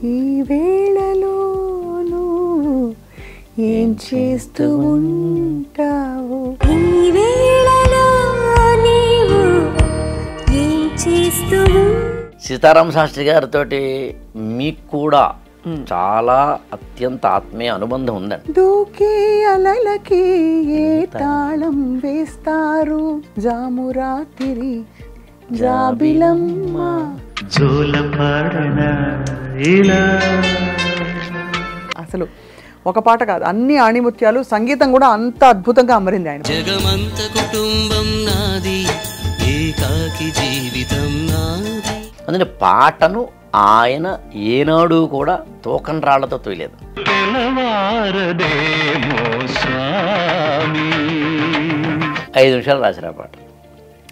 ఈ వేళలో నువ్వు ఏం చేస్తూ ఉంటావు, ఈ వేళలో నీవు ఏం చేస్తూ. సీతారామ శాస్త్రి గారితో మీకు కూడా చాలా అత్యంత ఆత్మీయ అనుబంధం ఉందండి. దూకే అలలకి ఏ తాళం వేస్తారు, జామురాతిరి జాబిలమ్మ. అసలు ఒక పాట కాదు, అన్ని ఆణిముత్యాలు. సంగీతం కూడా అంత అద్భుతంగా అమరింది ఆయన. జగమంత కుటుంబం నాది, ఏకాకి జీవితం నాది. అందుకే పాటను ఆయన ఏనాడు కూడా తోకన్ రాళ్లతో తోయలేదు. 5 నిమిషాలు రాశారు ఆ పాట.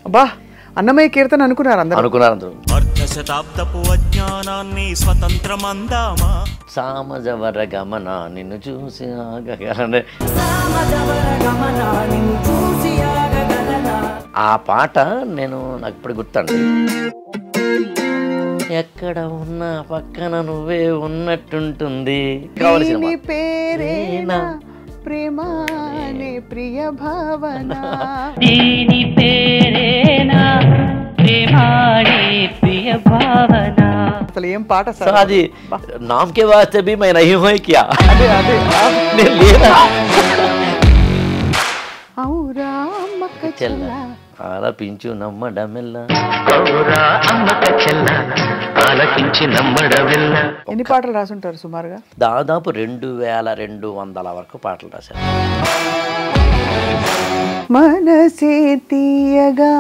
అబ్బా, అన్నమయ్య కీర్తన అనుకున్నారు అందరూ. అర్ధశతాబ్దపు అజ్ఞానాన్ని స్వతంత్రమందామా, సామజవర గమన నిన్ను చూసి ఆ పాట నాకు ఇప్పుడు గుర్తండి. ఎక్కడ ఉన్నా పక్కన నువ్వే ఉన్నట్టుంటుంది, కావలసిన పేరేనా ప్రేమానే ప్రియ భావన, దీని పేరేనా ప్రేమానే ప్రియ భావన. అసలు ఏం పాట సో అది నామకే వాస్తే భీ మై నహీ హూం క్యా. నేను లేదా ఔరా అమ్మక చెల్ల ఆలపించు నమ్మడమెల్ల. ఎన్ని పాటలు రాసుంటారు సుమారుగా? దాదాపు 2200 వరకు పాటలు రాశారు. మనసే తీయగా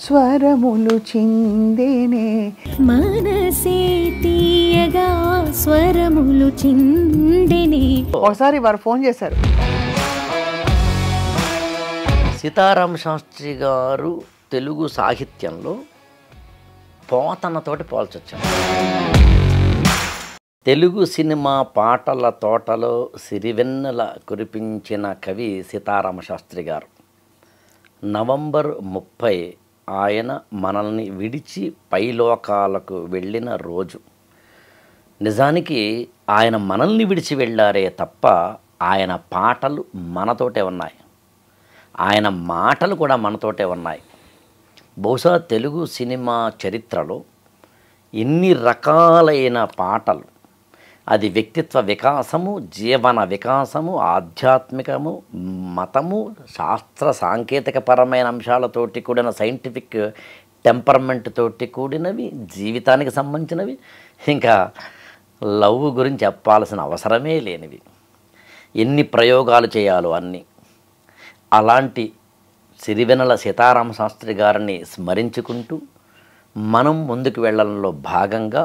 స్వరములు చిందేనే, మనసే తీయగా స్వరములు చిందెనే. ఒకసారి వారు ఫోన్ చేశారు. సీతారామ శాస్త్రి గారు తెలుగు సాహిత్యంలో పోతనతోటి పోల్చొచ్చారు. తెలుగు సినిమా పాటల తోటలో సిరివెన్నెల కురిపించిన కవి సీతారామ శాస్త్రి గారు. నవంబర్ 30 ఆయన మనల్ని విడిచి పైలోకాలకు వెళ్ళిన రోజు. నిజానికి ఆయన మనల్ని విడిచి వెళ్ళారే తప్ప ఆయన పాటలు మనతోటే ఉన్నాయి, ఆయన మాటలు కూడా మనతోటే ఉన్నాయి. బహుశా తెలుగు సినిమా చరిత్రలో ఎన్ని రకాలైన పాటలు, అది వ్యక్తిత్వ వికాసము, జీవన వికాసము, ఆధ్యాత్మికము, మతము, శాస్త్ర సాంకేతికపరమైన అంశాలతోటి కూడిన సైంటిఫిక్ టెంపర్మెంట్ తోటి కూడినవి, జీవితానికి సంబంధించినవి, ఇంకా లవ్ గురించి చెప్పాల్సిన అవసరమే లేనివి, ఎన్ని ప్రయోగాలు చేయాలో అన్నీ. అలాంటి సిరివెన్నెల సీతారామ శాస్త్రి గారిని స్మరించుకుంటూ మనం ముందుకు వెళ్ళడంలో భాగంగా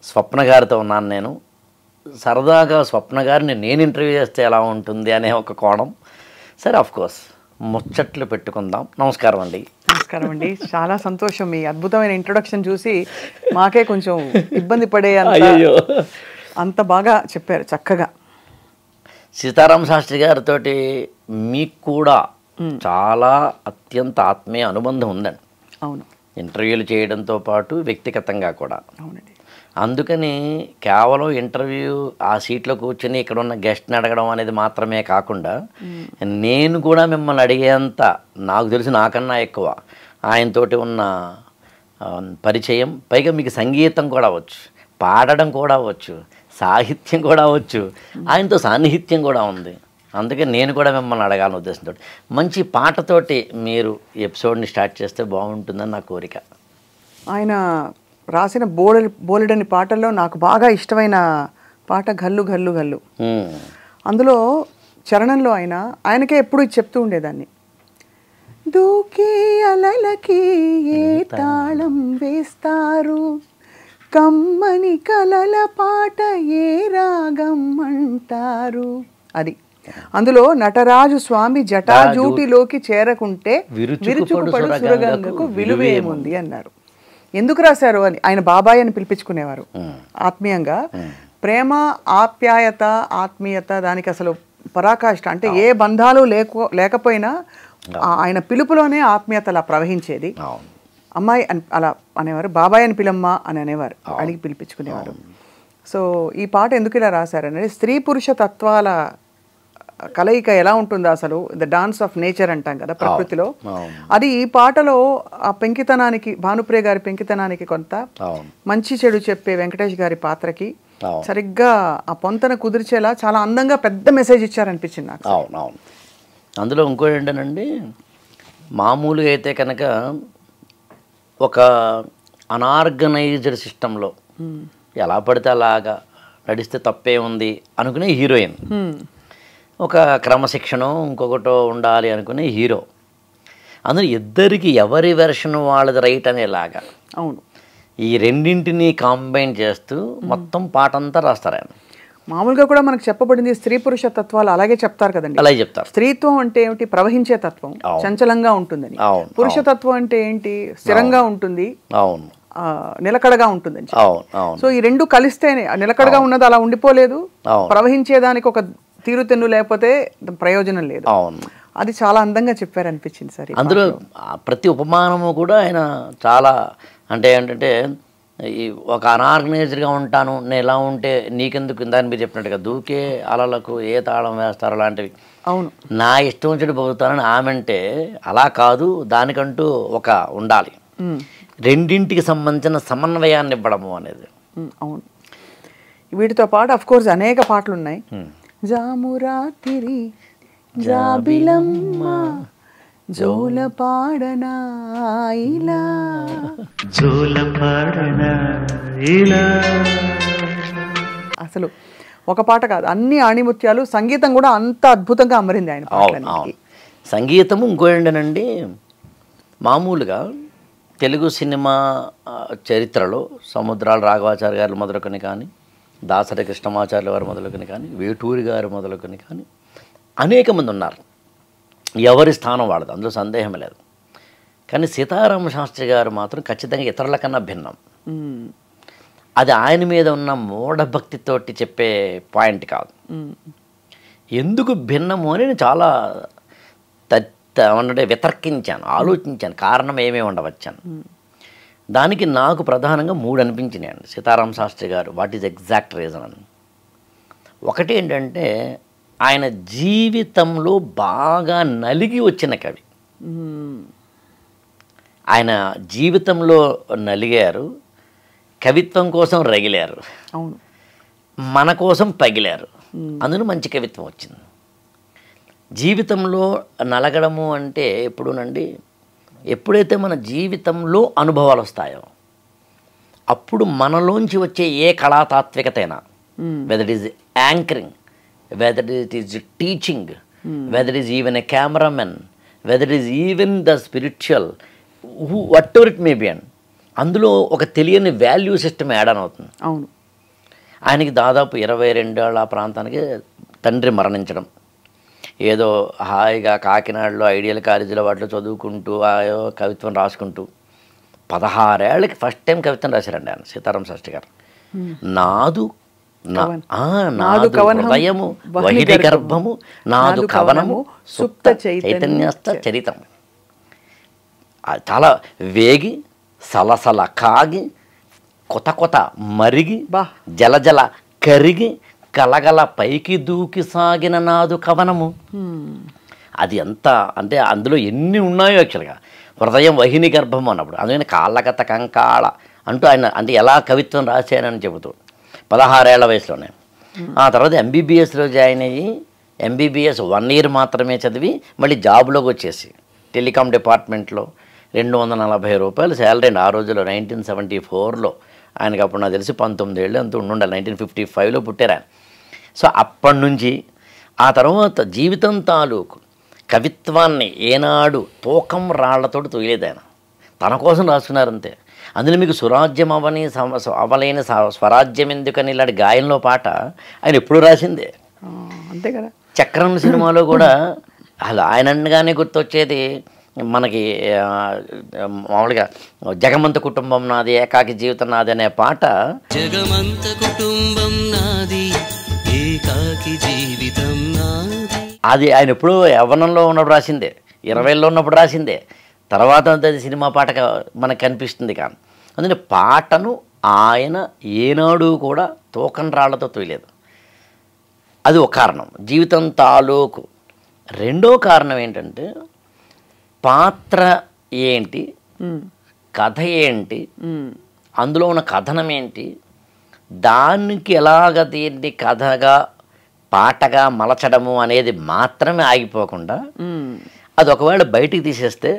స్వప్న గారితో ఉన్నాను నేను. సరదాగా స్వప్న గారిని నేను ఇంటర్వ్యూ చేస్తే ఎలా ఉంటుంది అనే ఒక కోణం. సరే, ఆఫ్కోర్స్ ముచ్చట్లు పెట్టుకుందాం. నమస్కారం అండి. నమస్కారం అండి. చాలా సంతోషం. మీ అద్భుతమైన ఇంట్రొడక్షన్ చూసి మాకే కొంచెం ఇబ్బంది పడే అంత బాగా చెప్పారు, చక్కగా. సీతారామ శాస్త్రి గారితో మీకు కూడా చాలా అత్యంత ఆత్మీయ అనుబంధం ఉందండి. అవును, ఇంటర్వ్యూలు చేయడంతో పాటు వ్యక్తిగతంగా కూడా. అవునండి. అందుకని కేవలం ఇంటర్వ్యూ ఆ సీట్లో కూర్చొని ఇక్కడ ఉన్న గెస్ట్ని అడగడం అనేది మాత్రమే కాకుండా నేను కూడా మిమ్మల్ని అడిగేంత, నాకు తెలిసి నాకన్నా ఎక్కువ ఆయనతోటి ఉన్న పరిచయం, పైగా మీకు సంగీతం కూడా వచ్చు, పాడడం కూడా వచ్చు, సాహిత్యం కూడా వచ్చు, ఆయనతో సాన్నిహిత్యం కూడా ఉంది. అందుకే నేను కూడా మిమ్మల్ని అడగాలని ఉద్దేశంతో మంచి పాటతోటి మీరు ఎపిసోడ్ని స్టార్ట్ చేస్తే బాగుంటుందని నా కోరిక. ఆయన రాసిన బోలెడని పాటల్లో నాకు బాగా ఇష్టమైన పాట గల్లు గల్లు గల్లు. అందులో చరణంలో ఆయనకే ఎప్పుడు చెప్తూ ఉండేదాన్ని, దూకే అలలకి ఏ తాళం వేస్తారు, కమ్మని కలల పాట ఏ రాగం అంటారు. అది అందులో నటరాజు స్వామి జటాజూటిలోకి చేరకుంటే విరుచుకుపడు సురగంగకు విలువేముంది అన్నారు. ఎందుకు రాశారు అని ఆయన బాబాయ్ అని పిలిపించుకునేవారు ఆత్మీయంగా. ప్రేమ, ఆప్యాయత, ఆత్మీయత దానికి అసలు పరాకాష్ట. అంటే ఏ బంధాలు లేకపోయినా ఆయన పిలుపులోనే ఆత్మీయత అలా ప్రవహించేది. అమ్మాయి అని అలా అనేవారు, బాబాయ్ అని పిలమ్మ అని అనేవారు, అడిగి పిలిపించుకునేవారు. సో ఈ పాట ఎందుకు ఇలా రాశారనేది స్త్రీ పురుష తత్వాల కలయిక ఎలా ఉంటుందో అసలు ద డాన్స్ ఆఫ్ నేచర్ అంటాం కదా ప్రకృతిలో, అది ఈ పాటలో ఆ పెంకితనానికి, భానుప్రియ గారి పెంకితనానికి కొంత, మంచి చెడు చెప్పే వెంకటేష్ గారి పాత్రకి సరిగ్గా ఆ పొంతన కుదిర్చేలా చాలా అందంగా పెద్ద మెసేజ్ ఇచ్చారనిపించింది నాకు. అవునవును. అందులో ఇంకోటి ఏంటండి, మామూలుగా అయితే కనుక ఒక అనార్గనైజ్డ్ సిస్టంలో ఎలా పడితే అలాగా నడిస్తే తప్పే ఉంది అనుకునే హీరోయిన్, ఒక క్రమశిక్షణ ఇంకొకటో ఉండాలి అనుకునే హీరో, అందులో ఇద్దరికి ఎవరి వెర్షన్ వాళ్ళది రైట్ అనేలాగా అవును ఈ రెండింటిని కాంబైన్ చేస్తూ మొత్తం పాట అంతా రాస్తారు ఆయన. మామూలుగా కూడా మనకు చెప్పబడింది స్త్రీ పురుష తత్వాలు అలాగే చెప్తారు కదండి. అలాగే చెప్తారు. స్త్రీత్వం అంటే ఏమిటి? ప్రవహించే తత్వం, చంచలంగా ఉంటుందని. పురుషతత్వం అంటే ఏంటి? స్థిరంగా ఉంటుంది, అవును, నిలకడగా ఉంటుందని. అవును. సో ఈ రెండు కలిస్తేనే, నిలకడగా ఉన్నది అలా ఉండిపోలేదు, ప్రవహించేదానికి ఒక తీరుతెన్ను లేకపోతే ప్రయోజనం లేదు. అవును, అది చాలా అందంగా చెప్పారనిపించింది సార్. అందులో ప్రతి ఉపమానము కూడా ఆయన చాలా అంటే ఏంటంటే, ఈ ఒక అనార్గనైజ్డ్గా ఉంటాను నేను, ఎలా ఉంటే నీకెందుకు ఇందాక మీరు చెప్పినట్టుగా దూకే అలలకు ఏ తాళం వేస్తారో లాంటివి, అవును, నా ఇష్టం వచ్చి పోతానని ఆమె అంటే అలా కాదు, దానికంటూ ఒక ఉండాలి, రెండింటికి సంబంధించిన సమన్వయాన్ని ఇవ్వడము అనేది. అవును. వీటితో పాటు అఫ్ కోర్స్ అనేక పాటలు ఉన్నాయి. జామురాతిరి జాబిలమ్మ జోల పాడనా ఇలా, జోల పాడనా ఇలా. అసలు ఒక పాట కాదు, అన్ని ఆణిముత్యాలు. సంగీతం కూడా అంత అద్భుతంగా అమరింది ఆయన పాటలకి. సంగీతము ఇంకోటండి, మామూలుగా తెలుగు సినిమా చరిత్రలో సముద్రాల రాఘవాచార్య గారు మొదలుకొని కానీ, దాసరి కృష్ణమాచార్యుల వారు మొదలుకొని కానీ, వేటూరి గారు మొదలుకొని కానీ అనేక మంది ఉన్నారు. ఎవరి స్థానం వాళ్ళది, అందులో సందేహం లేదు. కానీ సీతారామ శాస్త్రి గారు మాత్రం ఖచ్చితంగా ఇతరుల కన్నా భిన్నం. అది ఆయన మీద ఉన్న మూఢభక్తితోటి చెప్పే పాయింట్ కాదు. ఎందుకు భిన్నము అని నేను చాలా అంటే వితర్కించాను, ఆలోచించాను, కారణం ఏమేమి ఉండవచ్చాను. దానికి నాకు ప్రధానంగా 3 అనిపించినాయండి సీతారామ శాస్త్రి గారు. వాట్ ఈజ్ ఎగ్జాక్ట్ రీజన్ అని. ఒకటి ఏంటంటే, ఆయన జీవితంలో బాగా నలిగి వచ్చిన కవి. ఆయన జీవితంలో నలిగారు, కవిత్వం కోసం రగిలారు, అవును, మన కోసం పగిలారు, అందులో మంచి కవిత్వం వచ్చింది. జీవితంలో నలగడము అంటే ఎప్పుడునండి, ఎప్పుడైతే మన జీవితంలో అనుభవాలు వస్తాయో అప్పుడు మనలోంచి వచ్చే ఏ కళాతాత్వికతైనా, whether it is anchoring, whether it is teaching, whether it is even a cameraman, whether it is even the spiritual, whatever it may be, అందులో ఒక తెలియని వాల్యూ సిస్టమ్ యాడ్ ఆన్ అవుతుంది. అవును. ఆయనకి దాదాపు 22 ఏళ్ళ ప్రాంతానికి తండ్రి మరణించడం, ఏదో హాయిగా కాకినాడలో ఐడియల్ కాలేజీలో వాటిలో చదువుకుంటూ కవిత్వం రాసుకుంటూ 16 ఏళ్ళకి ఫస్ట్ టైం కవిత్వం రాశారండి ఆయన, సీతారామ శాస్త్రి గారు. నాదు హృదయము వహిని గర్భము నాదు కవనము సుప్త చైతన్యస్థ చరితం. చాలా వేగి సలసల కాగి కొత మరిగి జల కరిగి కలగల పైకి దూకి సాగిన నాదు కవనము. అది ఎంత అంటే అందులో ఎన్ని ఉన్నాయో యాక్చువల్గా. హృదయం వహిని గర్భము అన్నప్పుడు అందుకని కాళ్ళగత కంకాళ అంటూ ఆయన అంటే ఎలా కవిత్వం రాశానని చెబుతూ 16 ఏళ్ల వయసులోనే. ఆ తర్వాత ఎంబీబీఎస్లో జాయిన్ అయ్యి ఎంబీబీఎస్ 1 ఇయర్ మాత్రమే చదివి మళ్ళీ జాబ్లోకి వచ్చేసి టెలికాం డిపార్ట్మెంట్లో 240 రూపాయలు శాలరీ అండి ఆ రోజుల్లో. 1974లో ఆయనకి అప్పుడు నాకు తెలిసి 19 ఏళ్ళు అంత ఉండాలి. 1955లో పుట్టారు ఆయన. సో అప్పటి నుంచి ఆ తర్వాత జీవితం తాలూకు కవిత్వాన్ని ఏనాడు తూకం రాళ్లతోటి తొయలేదు ఆయన, తన కోసం రాసుకున్నారంతే. అందులో మీకు సురాజ్యం అవలేని స్వరాజ్యం ఎందుకని ఇలాంటి గాయంలో పాట ఆయన ఎప్పుడు రాసిందే అంతే కదా. చక్రం సినిమాలో కూడా అసలు ఆయన అనగానే గుర్తొచ్చేది మనకి మామూలుగా జగమంత కుటుంబం నాది ఏకాకి జీవితం నాది అనే పాట. జగమంత కుటుంబం నాది ఏకాకి జీవితం నాది, అది ఆయన ఎప్పుడూ యవ్వనంలో ఉన్నప్పుడు రాసిందే, 20లో ఉన్నప్పుడు రాసిందే. తర్వాత అది సినిమా పాటగా మనకు కనిపిస్తుంది. కానీ అందుకని పాటను ఆయన ఏనాడు కూడా తూకం రాళ్లతో తోయలేదు. అది ఒక కారణం, జీవితం తాలూకు. రెండో కారణం ఏంటంటే పాత్ర ఏంటి, కథ ఏంటి, అందులో ఉన్న కథనం ఏంటి, దానికి ఎలాగ దీన్ని కథగా పాటగా మలచడము అనేది మాత్రమే ఆగిపోకుండా అది ఒకవేళ బయటికి తీసేస్తే,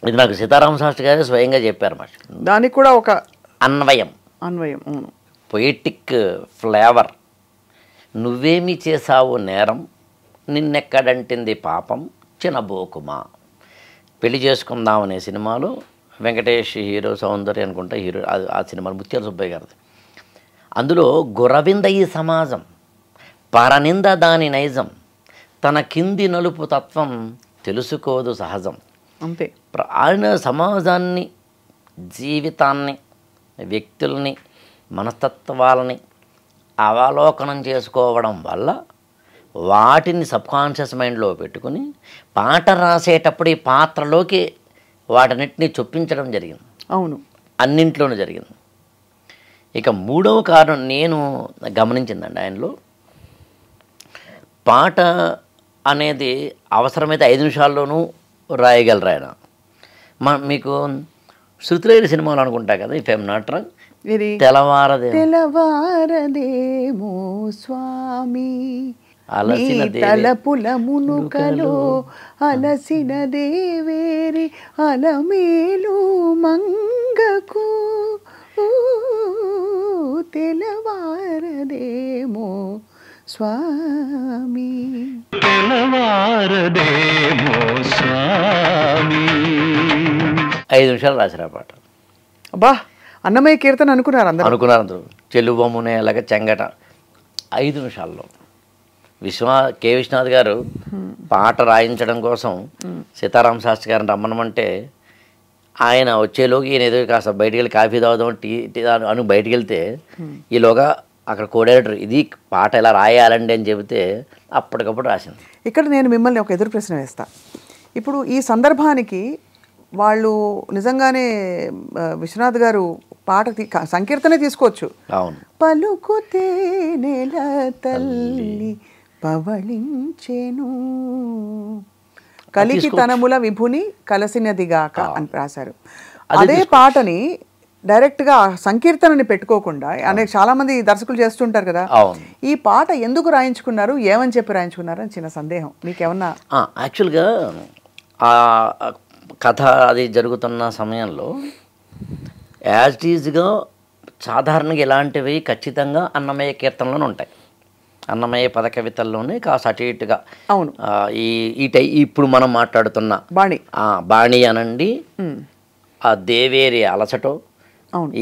ఇది నాకు సీతారామ శాస్త్రి గారు స్వయంగా చెప్పారు మాట, దానికి కూడా ఒక అన్వయం, పొయిటిక్ ఫ్లేవర్. నువ్వేమి చేసావు నేరం, నిన్నెక్కడంటింది పాపం, చినబోకుమా. పెళ్లి చేసుకుందాం అనే సినిమాలో వెంకటేష్ హీరో, సౌందర్య అనుకుంటా హీరో, ఆ సినిమాలో ముత్యాల సుబ్బయ్య గారిది. అందులో గురవింద ఈ సమాజం, పరనింద దాని నైజం, తన కింది నలుపు తత్వం తెలుసుకోదు సహజం. అంతే. ఆయన సమాజాన్ని, జీవితాన్ని, వ్యక్తుల్ని, మనస్తత్వాలని అవలోకనం చేసుకోవడం వల్ల వాటిని సబ్కాన్షియస్ మైండ్లో పెట్టుకుని పాట రాసేటప్పుడు ఈ పాత్రలోకి వాటన్నిటిని చొప్పించడం జరిగింది. అవును, అన్నింట్లోనూ జరిగింది. ఇక మూడవ కారణం నేను గమనించిందండి ఆయనలో, పాట అనేది అవసరమైతే 5 నిమిషాల్లోనూ రాయగలరు ఆయన. మీకు శృతిలేని సినిమాలు అనుకుంటా కదా, ఇఫ్ ఐఎమ్ నాట్ రాంగ్, తెలవారదేమో స్వామి అలసిన తలపుల మునుకలో అలసిన దేవేరి అలమేలు మంగకు తెలవారదేమో స్వామి, తెలవారదేమో స్వామి. 5 నిమిషాలు రాసిరా పాట. అబ్బా, అన్నమయ్య కీర్తన అనుకున్నారు అందరూ. చెల్లుబొమ్మునే అలాగ చెంగట 5 నిమిషాల్లో. కె విశ్వనాథ్ గారు పాట రాయించడం కోసం సీతారామ శాస్త్రి గారిని రమ్మనమంటే ఆయన వచ్చేలోకి ఈయన ఏదో కాస్త బయటికి వెళ్ళి కాఫీ తాగుదాం, టీ అని బయటికి వెళ్తే ఈలోగా అక్కడ కోడేటర్ ఇది పాట ఎలా రాయాలండి అని చెబితే అప్పటికప్పుడు రాసింది. ఇక్కడ నేను మిమ్మల్ని ఒక ఎదురు ప్రశ్న వేస్తా. ఇప్పుడు ఈ సందర్భానికి వాళ్ళు నిజంగానే విశ్వనాథ్ గారు పాట సంకీర్తనే తీసుకోవచ్చు. అవును. పలుకుతే నెల తల్లి పవళించెను కలికి తనముల విభుని కలసినదిగాక అని రాశారు. అదే పాటని డైరెక్ట్గా సంకీర్తనని పెట్టుకోకుండా చాలా మంది దర్శకులు చేస్తుంటారు కదా, ఈ పాట ఎందుకు రాయించుకున్నారు, ఏమని చెప్పి రాయించుకున్నారు అని చిన్న సందేహం మీకేమన్నా? యాక్చువల్గా ఆ కథ అది జరుగుతున్న సమయంలో యాజ్ ఇట్ ఈజ్గా సాధారణంగా ఇలాంటివి ఖచ్చితంగా అన్నమయ్య కీర్తనలోనే ఉంటాయి. అన్నమయ్య పద కవితల్లోనే కాస్త అటు ఇటుగా. అవును. ఇప్పుడు మనం మాట్లాడుతున్న బాణి అనండి, ఆ దేవేరి అలసటో,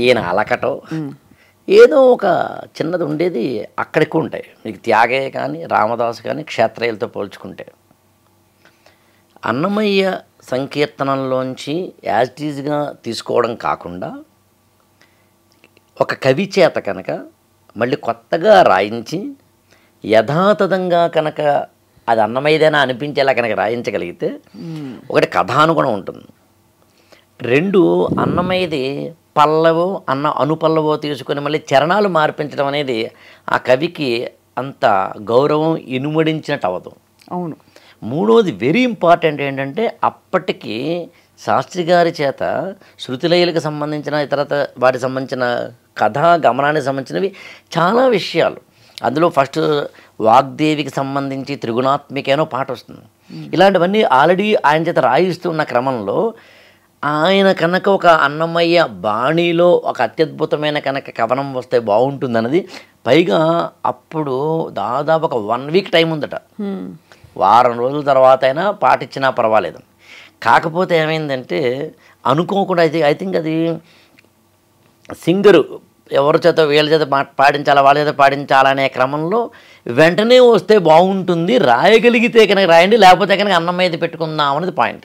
ఈయన అలకటో, ఏదో ఒక చిన్నది ఉండేది అక్కడికి ఉంటాయి. మీకు త్యాగయ్య కానీ రామదాసు కానీ క్షేత్రయ్యలతో పోల్చుకుంటే అన్నమయ్య సంకీర్తనంలోంచి యాజ్ ఇట్ ఈజ్గా తీసుకోవడం కాకుండా ఒక కవి చేత కనుక మళ్ళీ కొత్తగా రాయించి యథాతథంగా కనుక అది అన్నమయ్యదైనా అనిపించేలా కనుక రాయించగలిగితే ఒకటి కథానుగుణం ఉంటుంది, 2 అన్నమయ్యది పల్లవో అనుపల్లవో తీసుకుని మళ్ళీ చరణాలు మార్పించడం అనేది ఆ కవికి అంత గౌరవం ఇనుమడించినట్టు అవ్వదు. అవును. 3వది వెరీ ఇంపార్టెంట్ ఏంటంటే అప్పటికి శాస్త్రి గారి చేత శృతిలయలకు సంబంధించిన ఇతరత వాటికి సంబంధించిన కథా గమనానికి సంబంధించినవి చాలా విషయాలు. అందులో ఫస్ట్ వాగ్దేవికి సంబంధించి త్రిగుణాత్మికేనో పాట వస్తుంది. ఇలాంటివన్నీ ఆల్రెడీ ఆయన చేత రాయిస్తున్న క్రమంలో ఆయన కనుక ఒక అన్నమయ్య బాణీలో ఒక అత్యద్భుతమైన కనుక కవనం వస్తే బాగుంటుందన్నది. పైగా అప్పుడు దాదాపు ఒక 1 వీక్ టైం ఉందట, వారం రోజుల తర్వాత అయినా పాట ఇచ్చినా పర్వాలేదు. కాకపోతే ఏమైందంటే అనుకోకుండా ఐ థింక్ అది సింగరు ఎవరి చేత వీళ్ళ చేత పాడించాలా వాళ్ళ చేత పాడించాలనే క్రమంలో వెంటనే వస్తే బాగుంటుంది, రాయగలిగితే కనుక రాయండి, లేకపోతే కనుక అన్నమయ్యది పెట్టుకుందాం అనేది పాయింట్.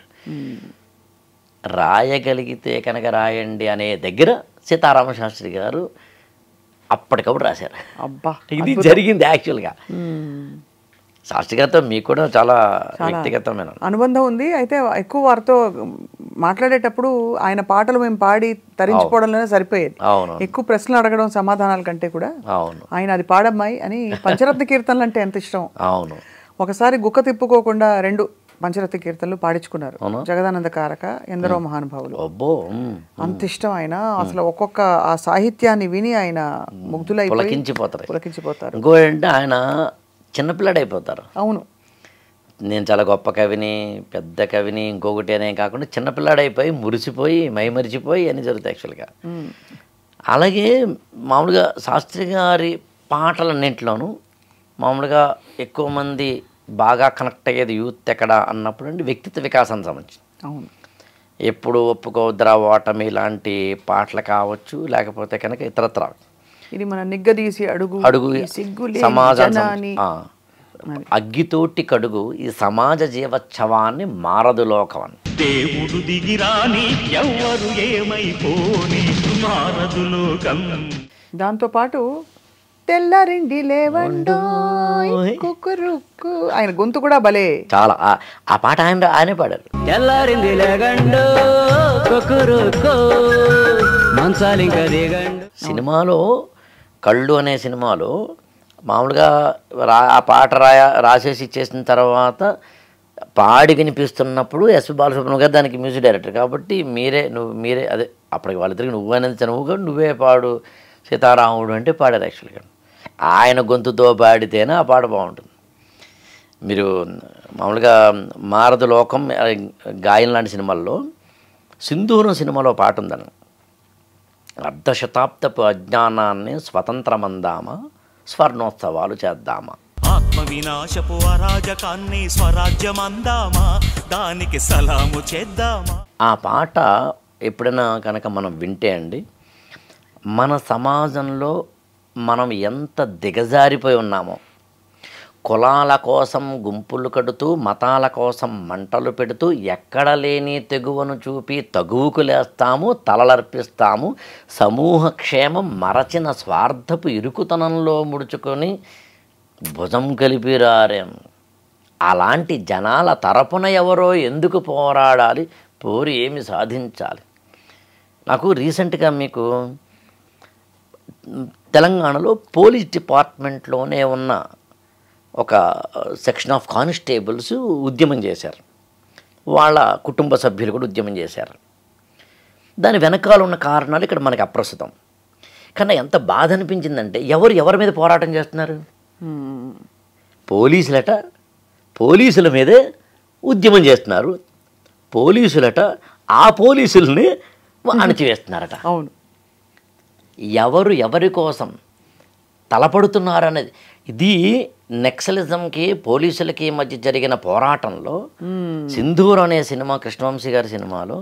రాయగలిగితే కనుక రాయండి అనే దగ్గర సీతారామ శాస్త్రి గారు అప్పటికప్పుడు రాశారు. అబ్బా, ఇది జరిగింది యాక్చువల్గా. శాస్త్రి గారితో మీకు కూడా చాలా వ్యక్తిగతమైన అనుబంధం ఉంది. అయితే ఎక్కువ వారితో మాట్లాడేటప్పుడు ఆయన పాటలు మేము పాడి తరించిపోవడంలోనే సరిపోయేది. అవును ఎక్కువ ప్రశ్నలు అడగడం సమాధానాల కంటే కూడా అవును ఆయన అది పాడమ్మాయి అని పంచరత్న కీర్తనలు అంటే ఎంత ఇష్టం. అవును ఒకసారి గుక్క తిప్పుకోకుండా 2 పంచరత్న కీర్తనలు పాడించుకున్నారు. జగదానంద కారక, ఎందరో మహానుభావులు. అబ్బో అంత ఇష్టం ఆయన. అసలు ఒక్కొక్క ఆ సాహిత్యాన్ని విని ఆయన ముగ్ధులైపోయి పులకించిపోతారు. ఇంకో అంటే ఆయన చిన్నపిల్లాడైపోతారు. అవును, నేను చాలా గొప్ప కవిని, పెద్ద కవిని, ఇంకొకటి అనే కాకుండా చిన్నపిల్లాడైపోయి మురిసిపోయి మైమరిచిపోయి అని జరుగుతాయి యాక్చువల్గా. అలాగే మామూలుగా శాస్త్రి గారి పాటలన్నింటిలోనూ మామూలుగా ఎక్కువ మంది బాగా కనెక్ట్ అయ్యేది యూత్ ఎక్కడ అన్నప్పుడు అంటే వ్యక్తిత్వ వికాసానికి సంబంధించి. అవును, ఎప్పుడు ఒప్పుకోద్రా ఓటమి లాంటి పాటలు కావచ్చు, లేకపోతే కనుక ఇతరత్ర ఇది మన నిగ్గదీసి అడుగు సమాజాన్ని అగ్గితోటి కడుగు ఈ సమాజ జీవోత్సవాన్ని మారదు లోకం. దేవుడు దిగిరాని ఎవ్వరు ఏమైపోని మారదు లోకం. దాంతోపాటు తెల్లరిండి లేవండో కుక్కురుక్కు, ఆయన గొంతు కూడా భలే. చాలా ఆ పాట ఆయనే పాడారు. తెల్లారింది లేగండు కుక్కురుక్కో మంచాలి ఇంకా దిగండు. సినిమాలో కళ్ళు అనే సినిమాలో మామూలుగా ఆ పాట రాసేసి ఇచ్చేసిన తర్వాత పాడి వినిపిస్తున్నప్పుడు ఎస్పి బాలసుబ్రహ్మణ్యం గారు దానికి మ్యూజిక్ డైరెక్టర్ కాబట్టి మీరే అదే అప్పటికి వాళ్ళిద్దరికి నువ్వు అనేది నువ్వుగా నువ్వే పాడు సీతారాముడు అంటే పాడారు యాక్చువల్గా. ఆయన గొంతుతో పాడితేనే ఆ పాట బాగుంటుంది. మీరు మామూలుగా మారదు లోకం, గాయం లాంటి సినిమాల్లో సింధూరం సినిమాలో పాట ఉందని, అర్ధశతాబ్దపు అజ్ఞానాన్ని స్వతంత్రమందామా, స్వర్ణోత్సవాలు చేద్దామా, ఆత్మ వినాశపు అరాజకాన్ని స్వరాజ్యమందామా, దానికి సలాము చేద్దామా. ఆ పాట ఎప్పుడైనా కనుక మనం వింటే అండి, మన సమాజంలో మనం ఎంత దిగజారిపోయి ఉన్నామో, కులాల కోసం గుంపులు కడుతూ మతాల కోసం మంటలు పెడుతూ ఎక్కడ లేని తెగువను చూపి తగువుకు లేస్తాము, తలలర్పిస్తాము, సమూహ క్షేమం మరచిన స్వార్థపు ఇరుకుతనంలో ముడుచుకొని భుజం కలిపిరారేం. అలాంటి జనాల తరపున ఎవరో ఎందుకు పోరాడాలి, పోరు ఏమి సాధించాలి. నాకు రీసెంట్గా మీకు తెలంగాణలో పోలీస్ డిపార్ట్మెంట్లోనే ఉన్న ఒక సెక్షన్ ఆఫ్ కానిస్టేబుల్స్ ఉద్యమం చేశారు. వాళ్ళ కుటుంబ సభ్యులు కూడా ఉద్యమం చేశారు. దాని వెనకాల ఉన్న కారణాలు ఇక్కడ మనకి అప్రస్తుతం. కానీ ఎంత బాధ అనిపించిందంటే ఎవరి మీద పోరాటం చేస్తున్నారు? పోలీసుల మీదే ఉద్యమం చేస్తున్నారు. పోలీసులట ఆ పోలీసుల్ని అణచివేస్తున్నారట. అవును, ఎవరి కోసం తలపడుతున్నారనేది ఇది నక్సలిజంకి పోలీసులకి మధ్య జరిగిన పోరాటంలో సింధూరం అనే సినిమా, కృష్ణవంశీ గారి సినిమాలో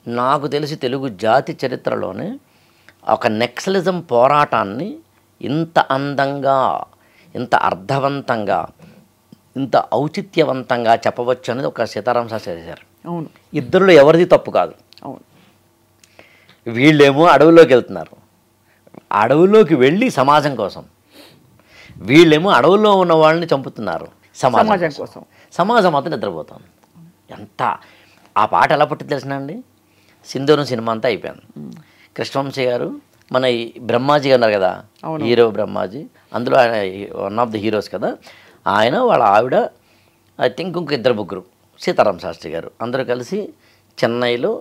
నాకు తెలిసి తెలుగు జాతి చరిత్రలోనే ఒక నక్సలిజం పోరాటాన్ని ఇంత అందంగా, ఇంత అర్థవంతంగా, ఇంత ఔచిత్యవంతంగా చెప్పవచ్చు అనేది ఒక సీతారామ శాస్త్రి చేశారు. అవును, ఇద్దరిలో ఎవరిది తప్పు కాదు. అవును, వీళ్ళేమో అడవుల్లోకి వెళ్తున్నారు, అడవుల్లోకి వెళ్ళి సమాజం కోసం. వీళ్ళేమో అడవుల్లో ఉన్న వాళ్ళని చంపుతున్నారు సమాజం కోసం. సమాజం మాత్రం నిద్రపోతాం. ఎంత ఆ పాట ఎలా పుట్టింది తెలిసినండి? సింధూరం సినిమా అంతా అయిపోయింది. కృష్ణవంశీ గారు మన బ్రహ్మాజీ ఉన్నారు కదా, హీరో బ్రహ్మాజీ, అందులో ఆయన వన్ ఆఫ్ ది హీరోస్ కదా. ఆయన వాళ్ళ ఆవిడ, ఐ థింక్ ఇంకొక 2-3 సీతారామ శాస్త్రి గారు అందరూ కలిసి చెన్నైలో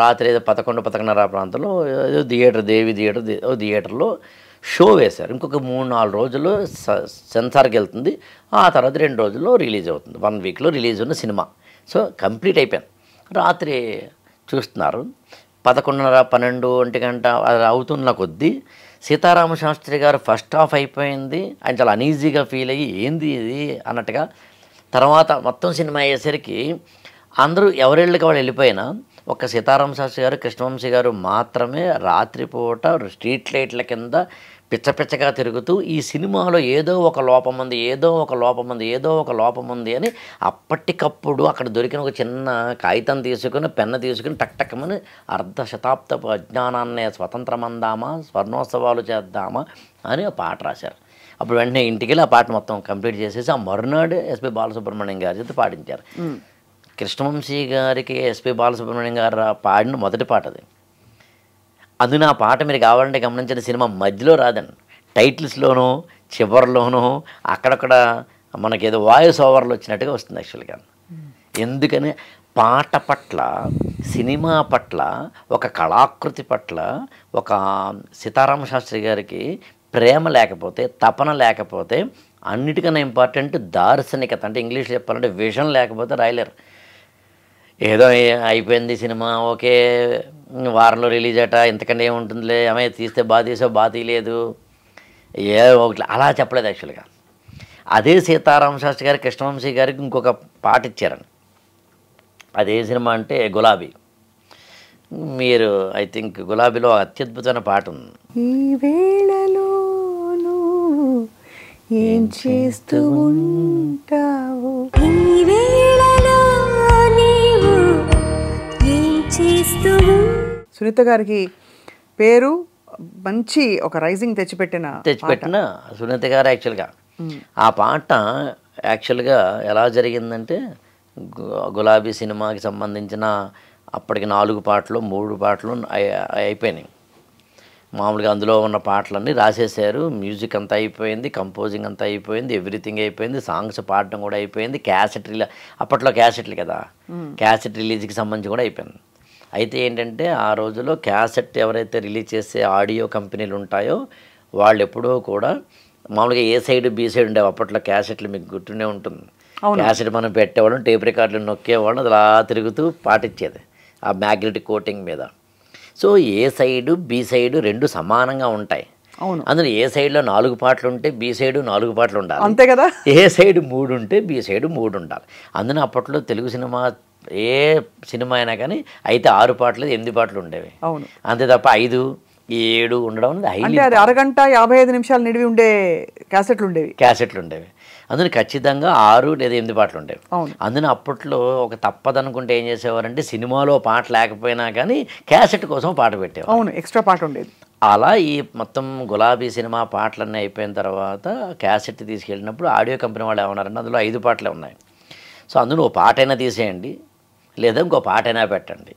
రాత్రి ఏదో 11-11:30 ప్రాంతంలో ఏదో దేవి థియేటర్లో షో వేశారు. ఇంకొక 3-4 రోజుల్లో సెన్సార్కి వెళ్తుంది. ఆ తర్వాత 2 రోజుల్లో రిలీజ్ అవుతుంది. 1 వీక్లో రిలీజ్ ఉన్న సినిమా. సో కంప్లీట్ అయిపోయింది. రాత్రి చూస్తున్నారు 11:30-12 గంట అవుతున్న కొద్దీ సీతారామ శాస్త్రి గారు ఫస్ట్ హాఫ్ అయిపోయింది. ఆయన చాలా అనీజీగా ఫీల్ అయ్యి ఏంది ఇది అన్నట్టుగా. తర్వాత మొత్తం సినిమా అయ్యేసరికి అందరూ ఎవరిళ్ళకి వాళ్ళు వెళ్ళిపోయినా ఒక్క సీతారామ శాస్త్రి గారు, కృష్ణవంశీ గారు మాత్రమే రాత్రిపూట స్ట్రీట్ లైట్ల కింద పిచ్చగా తిరుగుతూ ఈ సినిమాలో ఏదో ఒక లోపం ఉంది అని అప్పటికప్పుడు అక్కడ దొరికిన ఒక చిన్న కాగితం తీసుకుని, పెన్ను తీసుకుని టక్టక్కమని అర్ధశతాబ్దపు అజ్ఞానాన్నే స్వతంత్రమందామా, స్వర్ణోత్సవాలు చేద్దామా అని పాట రాశారు. అప్పుడు వెంటనే ఇంటికి వెళ్ళి ఆ పాట మొత్తం కంప్లీట్ చేసేసి ఆ మరునాడు ఎస్పి బాలసుబ్రహ్మణ్యం గారి చేత పాడించారు. కృష్ణవంశీ గారికి ఎస్పి బాలసుబ్రహ్మణ్యం గారు పాడిన మొదటి పాట అది. అందున ఆ పాట మీరు కావాలంటే గమనించిన సినిమా మధ్యలో రాదండి, టైటిల్స్లోనూ చివరిలోనూ అక్కడక్కడ మనకేదో వాయిస్ ఓవర్లు వచ్చినట్టుగా వస్తుంది యాక్చువల్గా. ఎందుకని పాట పట్ల, సినిమా పట్ల, ఒక కళాకృతి పట్ల ఒక సీతారామ శాస్త్రి గారికి ప్రేమ లేకపోతే, తపన లేకపోతే, అన్నిటికన్నా ఇంపార్టెంట్ దార్శనికత, అంటే ఇంగ్లీష్లో చెప్పాలంటే విజన్ లేకపోతే రాయలేరు. ఏదో అయిపోయింది సినిమా, ఓకే వారంలో రిలీజ్ అట, ఇంతకంటే ఏముంటుందిలే, ఏమైనా తీస్తే బాగా తీసావు, బాగా తీయలేదు, ఏ ఒకటి అలా చెప్పలేదు యాక్చువల్గా. అదే సీతారామ శాస్త్రి గారి కృష్ణవంశీ గారికి ఇంకొక పాట ఇచ్చారండి. అదే సినిమా అంటే గులాబీ. మీరు ఐ థింక్ గులాబీలో అత్యద్భుతమైన పాట ఉంది. ఈ వేళలో నువ్వు ఏం చేస్తూ ఉంటావు, ఈ వేళలో నీవు ఏం చేస్తూ సునీత గారికి పేరు మంచి ఒక రైజింగ్ తెచ్చిపెట్టిన సునీత గారు. యాక్చువల్గా ఆ పాట యాక్చువల్గా ఎలా జరిగిందంటే, గులాబీ సినిమాకి సంబంధించిన అప్పటికి 4 పాటలు 3 పాటలు అయిపోయినాయి. మామూలుగా అందులో ఉన్న పాటలన్నీ రాసేసారు, మ్యూజిక్ అంతా అయిపోయింది, కంపోజింగ్ అంతా అయిపోయింది, ఎవ్రీథింగ్ అయిపోయింది, సాంగ్స్ పాడడం కూడా అయిపోయింది, క్యాసెట్ అప్పట్లో క్యాసెట్లు కదా, క్యాసెట్ రిలీజ్కి సంబంధించి కూడా అయిపోయింది. అయితే ఏంటంటే ఆ రోజులో క్యాసెట్ ఎవరైతే రిలీజ్ చేసే ఆడియో కంపెనీలు ఉంటాయో వాళ్ళు ఎప్పుడూ కూడా మామూలుగా ఏ సైడ్ బి సైడ్ ఉండేవి. అప్పట్లో క్యాసెట్లు మీకు గుర్తుండే ఉంటుంది. క్యాసెట్ మనం పెట్టేవాళ్ళం, టేప్ రికార్డులు నొక్కేవాళ్ళం, అది అలా తిరుగుతూ పాటించేది ఆ మ్యాగ్నెటిక్ కోటింగ్ మీద. సో ఏ సైడు బి సైడు 2 సమానంగా ఉంటాయి. అందులో ఏ సైడ్లో 4 పాటలు ఉంటే బి సైడు 4 పాటలు ఉండాలి, అంతే కదా. ఏ సైడ్ 3 ఉంటే బి సైడ్ 3 ఉండాలి. అందులో అప్పట్లో తెలుగు సినిమా ఏ సినిమా అయినా కానీ అయితే 6 పాటలు 8 పాటలు ఉండేవి, అంతే తప్ప 5, 7 ఉండడం అంటే అది అరగంట 55 నిమిషాలు నిడివి ఉండే క్యాసెట్లు ఉండేవి. అందులో ఖచ్చితంగా 6 లేదా 8 పాటలు ఉండేవి. అందులో అప్పట్లో ఒక తప్పదనుకుంటే ఏం చేసేవారంటే సినిమాలో పాట లేకపోయినా కానీ క్యాసెట్ కోసం పాట పెట్టేవారు. అవును, ఎక్స్ట్రా పాట ఉండేది. అలా ఈ మొత్తం గులాబీ సినిమా పాటలన్నీ అయిపోయిన తర్వాత క్యాసెట్ తీసుకెళ్ళినప్పుడు ఆడియో కంపెనీ వాళ్ళు ఏమన్నారంటే అందులో 5 పాటలే ఉన్నాయి, సో అందులో ఓ పాటైనా తీసేయండి లేదా ఇంకో పాటైనా పెట్టండి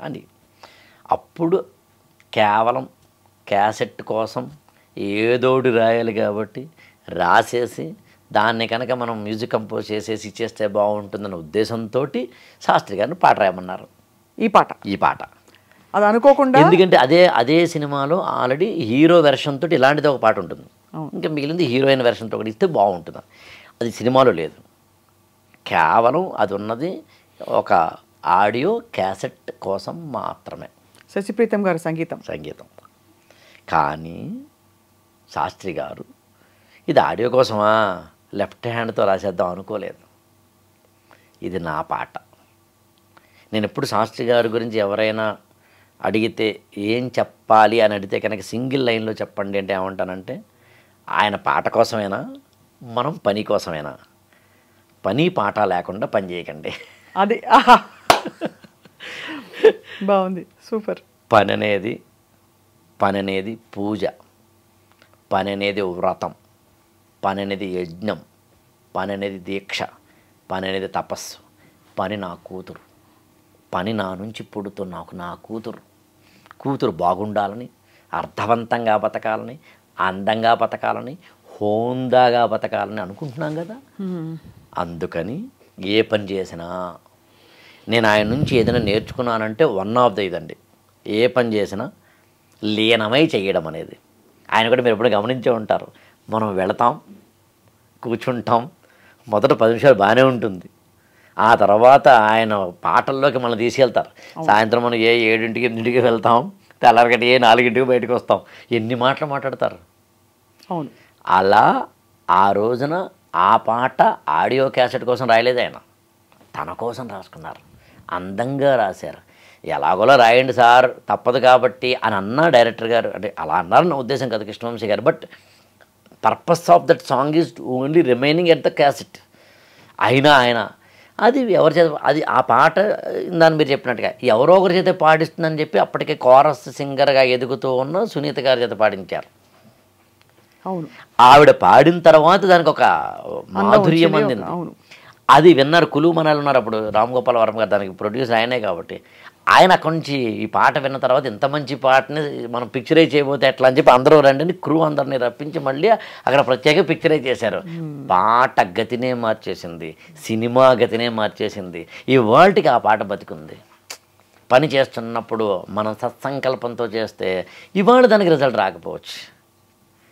అని. అప్పుడు కేవలం క్యాసెట్ కోసం ఏదోటి రాయాలి కాబట్టి రాసేసి దాన్ని కనుక మనం మ్యూజిక్ కంపోజ్ చేసేసి ఇచ్చేస్తే బాగుంటుందన్న ఉద్దేశంతో శాస్త్రి గారిని పాట రాయమన్నారు. ఈ పాట అది అనుకోకుండా, ఎందుకంటే అదే సినిమాలో ఆల్రెడీ హీరో వెర్షన్ తోటి ఇలాంటిది ఒక పాట ఉంటుంది, ఇంకా మిగిలింది హీరోయిన్ వెర్షన్తో ఒకటి ఇస్తే బాగుంటుంది. అది సినిమాలో లేదు, కేవలం అది ఉన్నది ఒక ఆడియో క్యాసెట్ కోసం మాత్రమే. శశిప్రీతం గారు సంగీతం. కానీ శాస్త్రి గారు ఇది ఆడియో కోసమా లెఫ్ట్ హ్యాండ్తో రాసేద్దాం అనుకోలేదు. ఇది నా పాట. నేను ఎప్పుడు శాస్త్రి గారి గురించి ఎవరైనా అడిగితే ఏం చెప్పాలి అని అడిగితే కనుక సింగిల్ లైన్లో చెప్పండి అంటే ఏమంటానంటే, ఆయన పాట కోసమేనా, మనం పని కోసమేనా, పని పాట లేకుండా పని చేయకండి. అది బాగుంది, సూపర్. పని అనేది పూజ, పని అనేది వ్రతం, పని అనేది యజ్ఞం, పని అనేది దీక్ష, పని అనేది తపస్సు. పని నా కూతురు, పని నా నుంచి పుడుతున్న నా కూతురు బాగుండాలని, అర్థవంతంగా బతకాలని, అందంగా బతకాలని, హోందాగా బతకాలని అనుకుంటున్నాం కదా. అందుకని ఏ పని చేసినా నేను ఆయన నుంచి ఏదైనా నేర్చుకున్నానంటే వన్ ఆఫ్ ద ఇదండి, ఏ పని చేసినా లీనమై చేయడం అనేది. ఆయన కూడా మీరు ఎప్పుడు గమనించే ఉంటారు, మనం వెళతాం, కూర్చుంటాం, మొదట 10 నిమిషాలు బాగానే ఉంటుంది, ఆ తర్వాత ఆయన పాటల్లోకి మనం తీసుకెళ్తారు. సాయంత్రం మనం 7ంటికి 8ంటికి వెళ్తాం, తెల్లారగట్టి 4ంటికి బయటకు వస్తాం, ఎన్ని మాటలు మాట్లాడతారు. అవును, అలా ఆ రోజున ఆ పాట ఆడియో క్యాసెట్ కోసం రాయలేదు, ఆయన తన కోసం రాసుకున్నారు, అందంగా రాశారు. ఎలాగోలా రాయండి సార్ తప్పదు కాబట్టి అని అన్న డైరెక్టర్ గారు, అంటే అలా అన్నారు నా ఉద్దేశం కదా కృష్ణవంశీ గారు, but purpose of that song is only remaining at the cassette. అయినా ఆయన అది ఎవరి చేత, అది ఆ పాట దాన్ని మీరు చెప్పినట్టుగా ఎవరో ఒకరి చేత పాడిస్తుందని చెప్పి అప్పటికే కోరస్ సింగర్గా ఎదుగుతూ ఉన్న సునీత గారి చేత పాడించారు. అవును. ఆవిడ పాడిన తర్వాత దానికి ఒక మాధుర్యం వచ్చింది. అందింది. అవును. అది విన్నారు, కులు మనాలు ఉన్నారు అప్పుడు రామ్ గోపాల్ వర్మ గారు, దానికి ప్రొడ్యూసర్ ఆయనే కాబట్టి ఆయన అక్కడి నుంచి ఈ పాట విన్న తర్వాత ఇంత మంచి పాటని మనం పిక్చరైజ్ చేయబోతే ఎట్లా అని చెప్పి అందరూ రండి క్రూ అందరినీ రప్పించి మళ్ళీ అక్కడ ప్రత్యేక పిక్చరైజ్ చేశారు. పాట గతినే మార్చేసింది, సినిమా గతినే మార్చేసింది. ఈ వరల్డ్కి ఆ పాట బతికుంది. పని చేస్తున్నప్పుడు మనం సత్సంకల్పంతో చేస్తే ఇవాళ దానికి రిజల్ట్ రాకపోవచ్చు,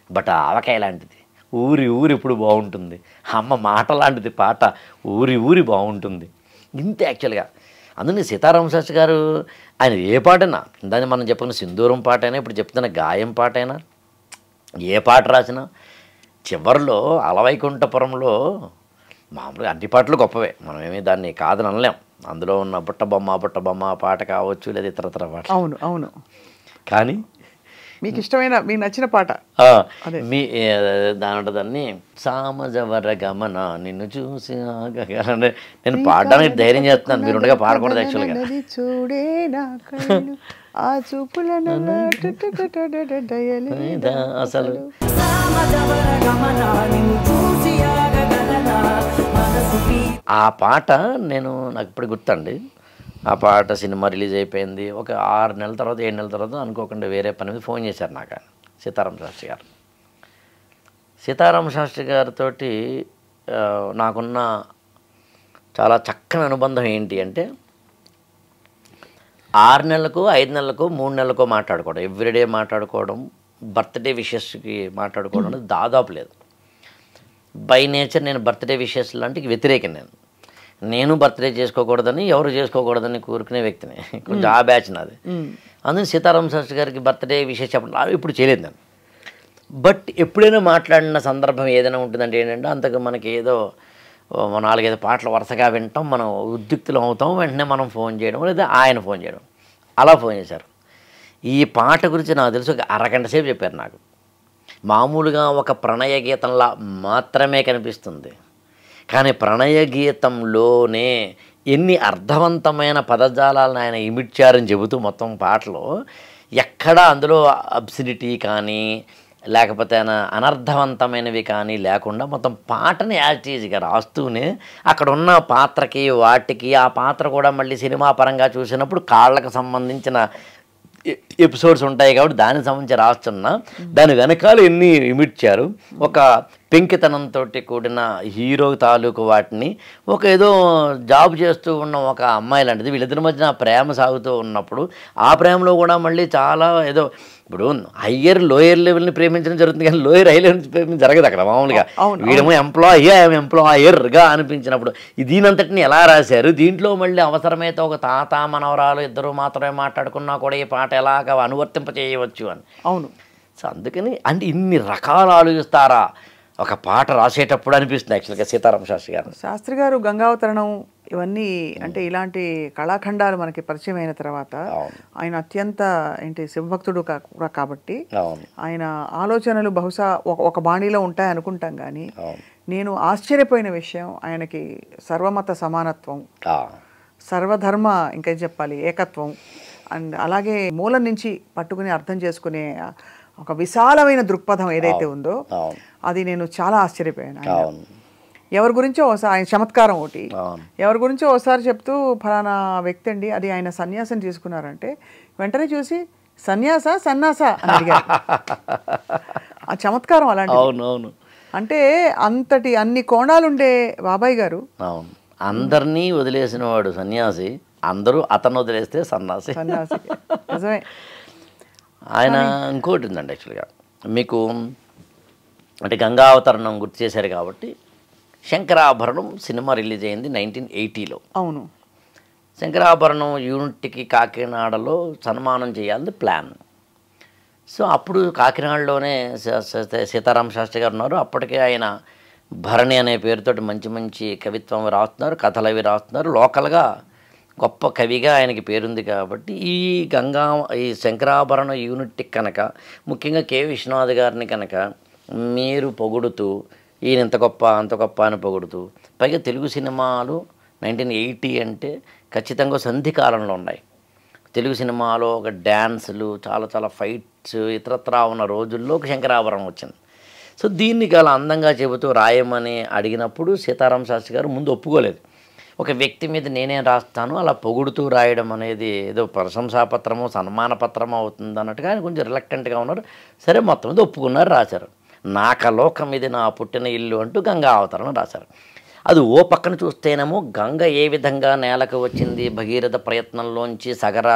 బట్ ఆ ఆవకాయ లాంటిది, ఊరి ఊరి ఇప్పుడు బాగుంటుంది. అమ్మ మాట లాంటిది పాట, ఊరి ఊరి బాగుంటుంది. ఇంతే యాక్చువల్గా. అందుకని సీతారామ శాస్త్రి గారు ఆయన ఏ పాటైనా, దాన్ని మనం చెప్పుకున్న సింధూరం పాట అయినా, ఇప్పుడు చెప్తున్న గాయం పాట అయినా, ఏ పాట రాసినా చివరిలో అలవైకుంఠపురంలో మామూలుగా అన్ని పాటలు గొప్పవే, మనమేమీ దాన్ని కాదని అనలేం. అందులో ఉన్న బుట్టబొమ్మ పాట కావచ్చు, లేదా ఇతరతర పాట. అవును అవును. కానీ మీకు ఇష్టమైన, మీకు నచ్చిన పాట మీ దాన్ని సామజవర గమన నిన్ను చూసి నేను పాడడానికి ధైర్యం చేస్తున్నాను, మీరు ఉండగా పాడకూడదు యాక్చువల్గా. చూడే నా కళ్ళు ఆ చూపులను అసలు ఆ పాట నాకు ఇప్పుడు గుర్తండి. ఆ పాట సినిమా రిలీజ్ అయిపోయింది. ఒక 6 నెలల తర్వాత 7 నెలల తర్వాత అనుకోకుండా వేరే పని మీద ఫోన్ చేశారు నాకు ఆయన, సీతారామ శాస్త్రి గారు. సీతారామ శాస్త్రి గారితో నాకున్న చాలా చక్కని అనుబంధం ఏంటి అంటే 6 నెలలకు 5 నెలలకు 3 నెలలకు మాట్లాడుకోవడం, ఎవ్రీడే మాట్లాడుకోవడం, బర్త్డే విషెస్కి మాట్లాడుకోవడం అనేది దాదాపు లేదు. బై నేచర్ నేను బర్త్డే విషెస్ లాంటికి వ్యతిరేకం. నేను బర్త్డే చేసుకోకూడదని, ఎవరు చేసుకోకూడదని కోరుకునే వ్యక్తిని, కొంచెం ఆ బ్యాచ్ నాది. అందుకని సీతారామ శాస్త్రి గారికి బర్త్డే విషయం చెప్పడం ఇప్పుడు చేయలేదు నేను. బట్ ఎప్పుడైనా మాట్లాడిన సందర్భం ఏదైనా ఉంటుందంటే ఏంటంటే అంతకు మనకి ఏదో 4-5 పాటలు వరుసగా వింటాం, మనం ఉద్యుక్తులు అవుతాం, వెంటనే మనం ఫోన్ చేయడం లేదా ఆయన ఫోన్ చేయడం, అలా ఫోన్ చేశారు. ఈ పాట గురించి నాకు తెలుసు ఒక అరగంట సేపు చెప్పారు నాకు. మామూలుగా ఒక ప్రణయ గీతంలా మాత్రమే కనిపిస్తుంది, కానీ ప్రణయ గీతంలోనే ఎన్ని అర్థవంతమైన పదజాలాలను ఆయన ఇమిడ్చారని చెబుతూ మొత్తం పాటలో ఎక్కడా అందులో అబ్సిడిటీ కానీ లేకపోతే అనర్థవంతమైనవి కానీ లేకుండా మొత్తం పాటని యాజిటీజ్గా రాస్తూనే అక్కడ ఉన్న పాత్రకి వాటికి, ఆ పాత్ర కూడా మళ్ళీ సినిమా పరంగా చూసినప్పుడు కాళ్ళకు సంబంధించిన ఎపిసోడ్స్ ఉంటాయి కాబట్టి దానికి సంబంధించి రాస్తున్నా దాని వెనకాల ఎన్ని ఇమిడ్చారు. ఒక పెంకితనంతో కూడిన హీరో తాలూకు వాటిని ఒక ఏదో జాబ్ చేస్తూ ఉన్న ఒక అమ్మాయి లాంటిది, వీళ్ళిద్దరి మధ్యన ప్రేమ సాగుతూ ఉన్నప్పుడు ఆ ప్రేమలో కూడా మళ్ళీ చాలా ఏదో ఇప్పుడు హయ్యర్ లోయర్ లెవెల్ని ప్రేమించడం జరుగుతుంది, కానీ లోయర్ హై లెవెల్ ప్రేమించడం జరగదు అక్కడ. మామూలుగా వీడేమో ఎంప్లాయర్గా అనిపించినప్పుడు దీనంతటిని ఎలా రాశారు. దీంట్లో మళ్ళీ అవసరమైతే ఒక తాత మనవరాలు ఇద్దరు మాత్రమే మాట్లాడుకున్నా కూడా ఈ పాట ఎలాగ అనువర్తింప చేయవచ్చు అని. అవును. సో అందుకని అంటే ఇన్ని రకాలు ఆలోచిస్తారా ఒక పాట రాసేటప్పుడు అనిపిస్తుంది యాక్చువల్గా సీతారామ శాస్త్రి గారు. శాస్త్రి గారు గంగావతరణం ఇవన్నీ అంటే ఇలాంటి కళాఖండాలు మనకి పరిచయం అయిన తర్వాత ఆయన అత్యంత శివభక్తుడు కూడా కాబట్టి ఆయన ఆలోచనలు బహుశా ఒక బాణీలో ఉంటాయి అనుకుంటాం. కానీ నేను ఆశ్చర్యపోయిన విషయం ఆయనకి సర్వమత సమానత్వం, సర్వధర్మ ఇంకా చెప్పాలి ఏకత్వం, అండ్ అలాగే మూలం నుంచి పట్టుకుని అర్థం చేసుకునే ఒక విశాలమైన దృక్పథం ఏదైతే ఉందో అది నేను చాలా ఆశ్చర్యపోయాను. ఎవరి గురించో ఒకసారి ఆయన చమత్కారం ఒకటి, ఎవరి గురించో ఒకసారి చెప్తూ ఫలానా వ్యక్తి అండి అది ఆయన సన్యాసం తీసుకున్నారంటే వెంటనే చూసి సన్యాస అని అడిగారు. ఆ చమత్కారం అలాంటి. అంటే అన్ని కోణాలుండే బాబాయ్ గారు. అందరినీ వదిలేసిన వాడు సన్యాసి, అందరూ అతను వదిలేస్తే సన్యాసి. నిజమే. ఆయన ఇంకోటి ఉందండి యాక్చువల్గా మీకు అంటే గంగా అవతరణం గుర్తు చేశారు కాబట్టి శంకరాభరణం సినిమా రిలీజ్ అయింది 1980లో. అవును. శంకరాభరణం యూనిట్కి కాకినాడలో సన్మానం చేయాలని ప్లాన్. సో అప్పుడు కాకినాడలోనే సీతారామ శాస్త్రి గారు ఉన్నారు. అప్పటికే ఆయన భరణి అనే పేరుతోటి మంచి మంచి కవిత్వం రాస్తున్నారు, కథలు అవి రాస్తున్నారు. లోకల్గా గొప్ప కవిగా ఆయనకి పేరుంది కాబట్టి ఈ శంకరాభరణ యూనిట్ కనుక ముఖ్యంగా కె విశ్వనాథ్ గారిని కనుక మీరు పొగుడుతూ ఈయన ఇంత గొప్ప అంత గొప్ప అని పొగుడుతూ, పైగా తెలుగు సినిమాలు 1980 అంటే ఖచ్చితంగా సంధి కాలంలో ఉన్నాయి. తెలుగు సినిమాలో ఒక డ్యాన్సులు చాలా చాలా ఫైట్స్ ఇతరత్రా ఉన్న రోజుల్లో ఒక శంకరాభరణం వచ్చింది. సో దీన్ని చాలా అందంగా చెబుతూ రాయమని అడిగినప్పుడు సీతారామ శాస్త్రి గారు ముందు ఒప్పుకోలేదు. ఒక వ్యక్తి మీద నేనేం రాస్తాను అలా పొగుడుతూ రాయడం అనేది ఏదో ప్రశంసాపత్రము సన్మానపత్రము అవుతుంది అన్నట్టుగా ఆయన కొంచెం రిలక్టెంట్గా ఉన్నారు. సరే మొత్తం మీద ఒప్పుకున్నారు, రాశారు. నాకలోకం ఇది నా పుట్టిన ఇల్లు అంటూ గంగా అవతరణ రాశారు. అది ఓ పక్కన చూస్తేనేమో గంగ ఏ విధంగా నేలకు వచ్చింది, భగీరథ ప్రయత్నంలోంచి సగర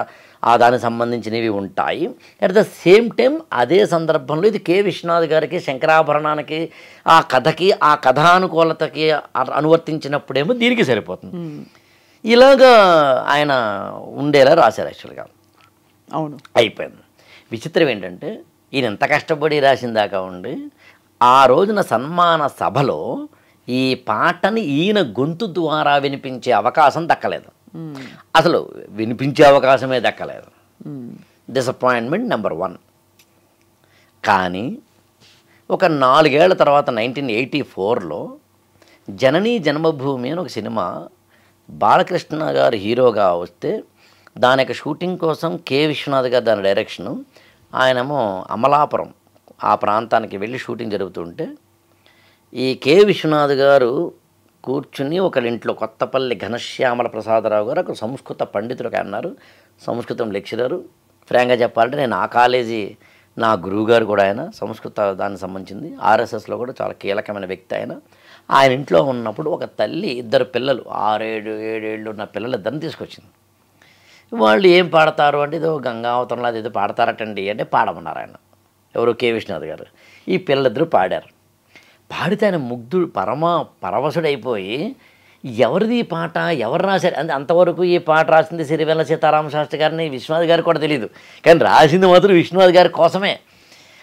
దానికి సంబంధించినవి ఉంటాయి. అట్ ద సేమ్ టైం అదే సందర్భంలో ఇది కె విశ్వనాథ్ గారికి శంకరాభరణానికి ఆ కథకి ఆ కథానుకూలతకి అనువర్తించినప్పుడేమో దీనికి సరిపోతుంది. ఇలాగా ఆయన ఉండేలా రాశారు యాక్చువల్గా. అవును, అయిపోయింది. విచిత్రం ఏంటంటే ఈయన ఎంత కష్టపడి రాసిన దాకా ఉండి ఆ రోజున సన్మాన సభలో ఈ పాటని ఈయన గొంతు ద్వారా వినిపించే అవకాశం దక్కలేదు. అసలు వినిపించే అవకాశమే దక్కలేదు. Disappointment number 1. కానీ ఒక 4 ఏళ్ల తర్వాత 1984లో జననీ జన్మభూమి అని ఒక సినిమా బాలకృష్ణ గారు హీరోగా వస్తే దాని యొక్క షూటింగ్ కోసం కె విశ్వనాథ్ గారు దాని డైరెక్షను, ఆయనేమో అమలాపురం ఆ ప్రాంతానికి వెళ్ళి షూటింగ్ జరుగుతుంటే ఈ కె విశ్వనాథ్ గారు కూర్చుని ఒకళ్ళింట్లో కొత్తపల్లి ఘనశ్యామల ప్రసాదరావు గారు ఒక సంస్కృత పండితుడు అన్నారు, సంస్కృతం లెక్చరరు. ఫ్రాంక్గా చెప్పాలంటే నేను ఆ కాలేజీ నా గురువు గారు కూడా ఆయన సంస్కృత దానికి సంబంధించింది, ఆర్ఎస్ఎస్లో కూడా చాలా కీలకమైన వ్యక్తి ఆయన. ఆయన ఇంట్లో ఉన్నప్పుడు ఒక తల్లి 2 పిల్లలు 6, 7 ఏళ్ళు ఉన్న పిల్లలు 2 తీసుకొచ్చింది. వాళ్ళు ఏం పాడతారు అంటే ఏదో గంగావతరంలో అది ఏదో పాడతారటండి అంటే పాడమన్నారు ఆయన, ఎవరు కె విశ్వనాథ్ గారు. ఈ పిల్లలిద్దరూ పాడారు. పాడితే ఆయన ముగ్ధుడు పరవశుడైపోయి ఎవరిది ఈ పాట, ఎవరు రాశారు అంటే అంతవరకు ఈ పాట రాసింది సిరివెన్నెల సీతారామ శాస్త్రి గారిని విశ్వనాథ్ గారికి కూడా తెలియదు, కానీ రాసింది మాత్రం విశ్వనాథ్ గారి కోసమే.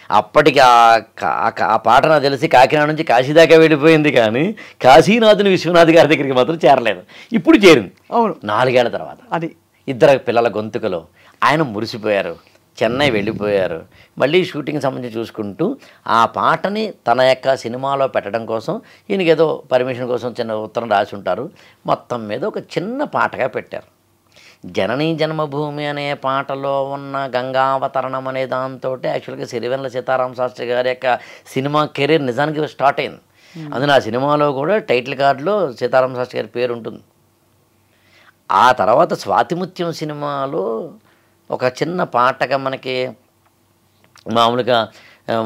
అప్పటికి ఆ పాట నాకు తెలిసి కాకినాడ నుంచి కాశీ దాకా వెళ్ళిపోయింది, కానీ కాశీనాథుని విశ్వనాథ్ గారి దగ్గరికి మాత్రం చేరలేదు. ఇప్పుడు చేరింది. అవును, 4 ఏళ్ల తర్వాత. అది 2 పిల్లల గొంతుకలో ఆయన మురిసిపోయారు. చెన్నై వెళ్ళిపోయారు. మళ్ళీ షూటింగ్ సంబంధించి చూసుకుంటూ ఆ పాటని తన యొక్క సినిమాలో పెట్టడం కోసం ఈయనకి ఏదో పర్మిషన్ కోసం చిన్న ఉత్తరం రాసి ఉంటారు. మొత్తం మీద ఒక చిన్న పాటగా పెట్టారు. జననీ జన్మభూమి అనే పాటలో ఉన్న గంగావతరణం అనే దాంతో యాక్చువల్గా సిరివెన్నెల సీతారామ శాస్త్రి గారి యొక్క సినిమా కెరీర్ నిజానికి స్టార్ట్ అయింది. అందులో ఆ సినిమాలో కూడా టైటిల్ కార్డులో సీతారామ శాస్త్రి గారి పేరు ఉంటుంది. ఆ తర్వాత స్వాతిముత్యం సినిమాలో ఒక చిన్న పాటగా మనకి మామూలుగా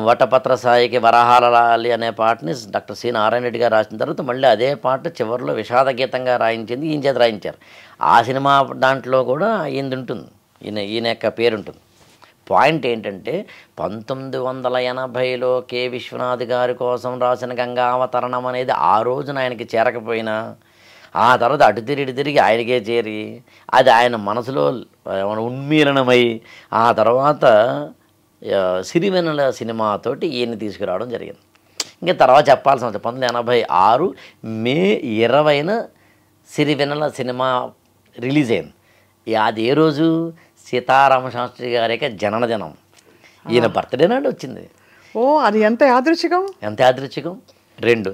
వటపత్ర సాయికి వరహాలలాలి అనే పాటని డాక్టర్ సి నారాయణ రెడ్డి గారు రాసిన తర్వాత మళ్ళీ అదే పాట చివరిలో విషాద గీతంగా రాయించింది, ఈయన చేత రాయించారు. ఆ సినిమా దాంట్లో కూడా ఈయనది ఉంటుంది, ఈయన యొక్క పేరు ఉంటుంది. పాయింట్ ఏంటంటే 1980లో కె విశ్వనాథ్ గారి కోసం రాసిన గంగావతరణం అనేది ఆ రోజున ఆయనకి చేరకపోయినా ఆ తర్వాత అటు తిరిగి ఆయనకే చేరి అది ఆయన మనసులో ఉన్మీలనమై ఆ తర్వాత సిరివెన్నెల సినిమాతోటి ఈయన్ని తీసుకురావడం జరిగింది. ఇంకా తర్వాత చెప్పాల్సిన 1986 మే 20న సిరివెన్నెల సినిమా రిలీజ్ అయింది. అది ఏ రోజు? సీతారామ శాస్త్రి గారి యొక్క జననదినం, ఈయన బర్త్డే నాడు వచ్చింది. ఓ, అది ఎంత యాదృచ్ఛికం! 2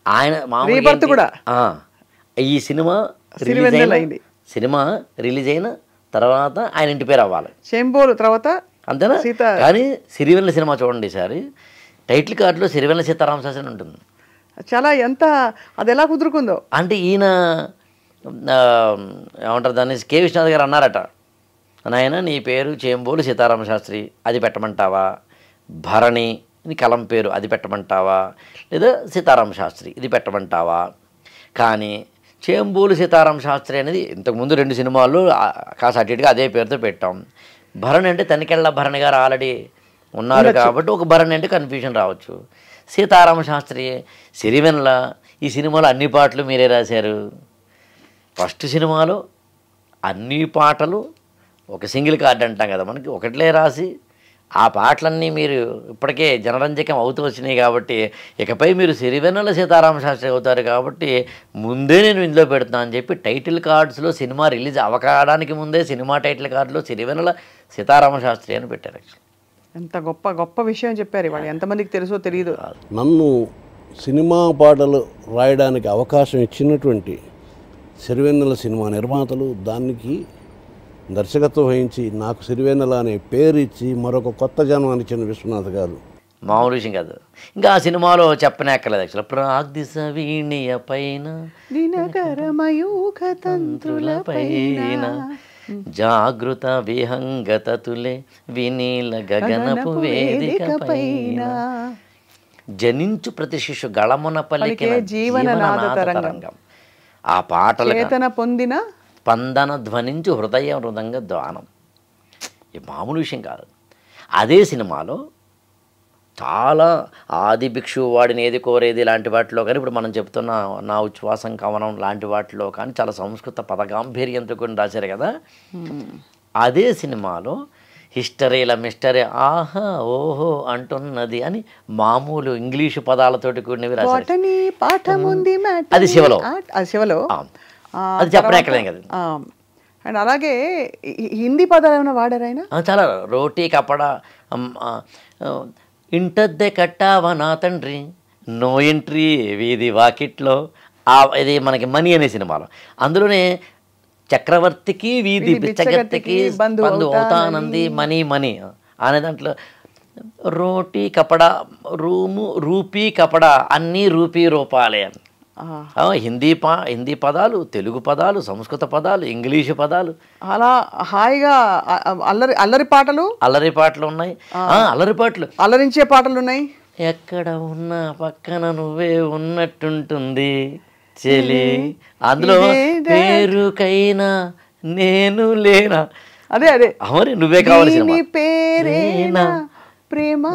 ఆయన మామూలు కూడా ఈ సినిమా రిలీజ్ అయిన తర్వాత ఆయన ఇంటి పేరు అవ్వాలి, శంభోలు తర్వాత అంతేనా? కానీ సిరివెన్నెల సినిమా చూడండి ఈసారి టైటిల్ కార్డులో సిరివెన్నెల సీతారామ శాస్త్రి ఉంటుంది. చాలా ఎంత అది ఎలా కుదురుకుందో అంటే ఈయన ఏమంటారు దాన్ని, కె విశ్వనాథ్ గారు అన్నారట, నాయన నీ పేరు చేంబోలు సీతారామ శాస్త్రి అది పెట్టమంటావా, భరణి ఇది కలం పేరు అది పెట్టమంటావా, లేదా సీతారామ శాస్త్రి ఇది పెట్టమంటావా? కానీ చేంబోలు సీతారామ శాస్త్రి అనేది ఇంతకుముందు 2 సినిమాల్లో కాస్త అటు ఇటుగా అదే పేరుతో పెట్టాం. భరణి అంటే తనికెళ్ళ భరణి గారు ఆల్రెడీ ఉన్నారు కాబట్టి ఒక భరణి అంటే కన్ఫ్యూజన్ రావచ్చు. సీతారామ శాస్త్రి సిరివెన్నెల ఈ సినిమాలో అన్ని పాటలు మీరే రాశారు. ఫస్ట్ సినిమాలో అన్ని పాటలు ఒక సింగిల్ కార్డ్ అంటాం కదా మనకి, ఒకటిలే రాసి ఆ పాటలన్నీ మీరు ఇప్పటికే జనరంజకం అవుతూ వచ్చినాయి కాబట్టి ఇకపై మీరు సిరివెన్నెల సీతారామ శాస్త్రి అవుతారు కాబట్టి ముందే నేను ఇందులో పెడుతున్నాను అని చెప్పి టైటిల్ కార్డ్స్లో సినిమా రిలీజ్ అవ్వడానికి ముందే సినిమా టైటిల్ కార్డులో సిరివెన్నెల సీతారామ శాస్త్రి అని పెట్టారు. ఎంత గొప్ప విషయం చెప్పారు. ఇవాళ ఎంతమందికి తెలుసో తెలియదు. నన్ను సినిమా పాటలు రాయడానికి అవకాశం ఇచ్చినటువంటి సిరివెన్నెల సినిమా నిర్మాతలు, దానికి దర్శకత్వం వహించి నాకు సిరివెన్నెల అనే పేరు ఇచ్చి మరొక కొత్త జన్మనిచ్చిన విశ్వనాథ్ గారు మామూలు విషయం కాదు. ఇంకా ఆ సినిమాలో చెప్పనక్కర్లేదు యాక్చువల్. ప్రాగ్దిశ వీణియ పైన దినకరమయూఖ తంత్రుల పైన జాగృత విహంగతతులే వినీల గగనపు వేదిక పైన జనించు ప్రతి శిశు గళమున పలికే జీవననాద తరంగం. ఆ పాటల చేతన పొందిన స్పందన ధ్వనించు హృదయ హృదంగ ద్వానం. ఈ మామూలు విషయం కాదు. అదే సినిమాలో చాలా ఆది భిక్షువు వాడిని ఏది కోరేది లాంటి వాటిలో కానీ, ఇప్పుడు మనం చెప్తున్న నా ఉచ్ఛ్వాసం కవనం లాంటి వాటిలో కానీ చాలా సంస్కృత పదగాంభీర్యంతో కొన్ని రాశారు కదా. అదే సినిమాలో హిస్టరీల మిస్టరీ ఆహా ఓహో అంటున్నది అని మామూలు ఇంగ్లీషు పదాలతోటి కూడినవి రాశారు. అది శివలో. అది చెప్పనక్కర్లేదు కదా. అండ్ అలాగే హిందీ పదాలు ఏమైనా వాడారు ఆయన? చాలా. రోటీ కపడా ఇంటద్దే కట్టావా నా తండ్రి, నో ఎంట్రీ వీధి వాకిట్లో. ఇది మనకి మనీ అనే సినిమాలో. అందులోనే చక్రవర్తికి వీధి బిచ్చగత్తికి బంధు అవుతానంది మనీ మనీ అనే దాంట్లో రోటీ కపడా రూము రూపీ కపడా అన్నీ రూపీ రూపాలే అని. హిందీ పదాలు, తెలుగు పదాలు, సంస్కృత పదాలు, ఇంగ్లీషు పదాలు, అలా హాయిగా అల్లరి పాటలు ఉన్నాయి. అల్లరి పాటలు, అల్లరించే పాటలు ఉన్నాయి. ఎక్కడ ఉన్నా పక్కన నువ్వే ఉన్నట్టుంటుంది చెలి, అందులో పేరుకైనా నేను లేనా, అదే మరి నువ్వే కావాలి పేరేనా ప్రేమ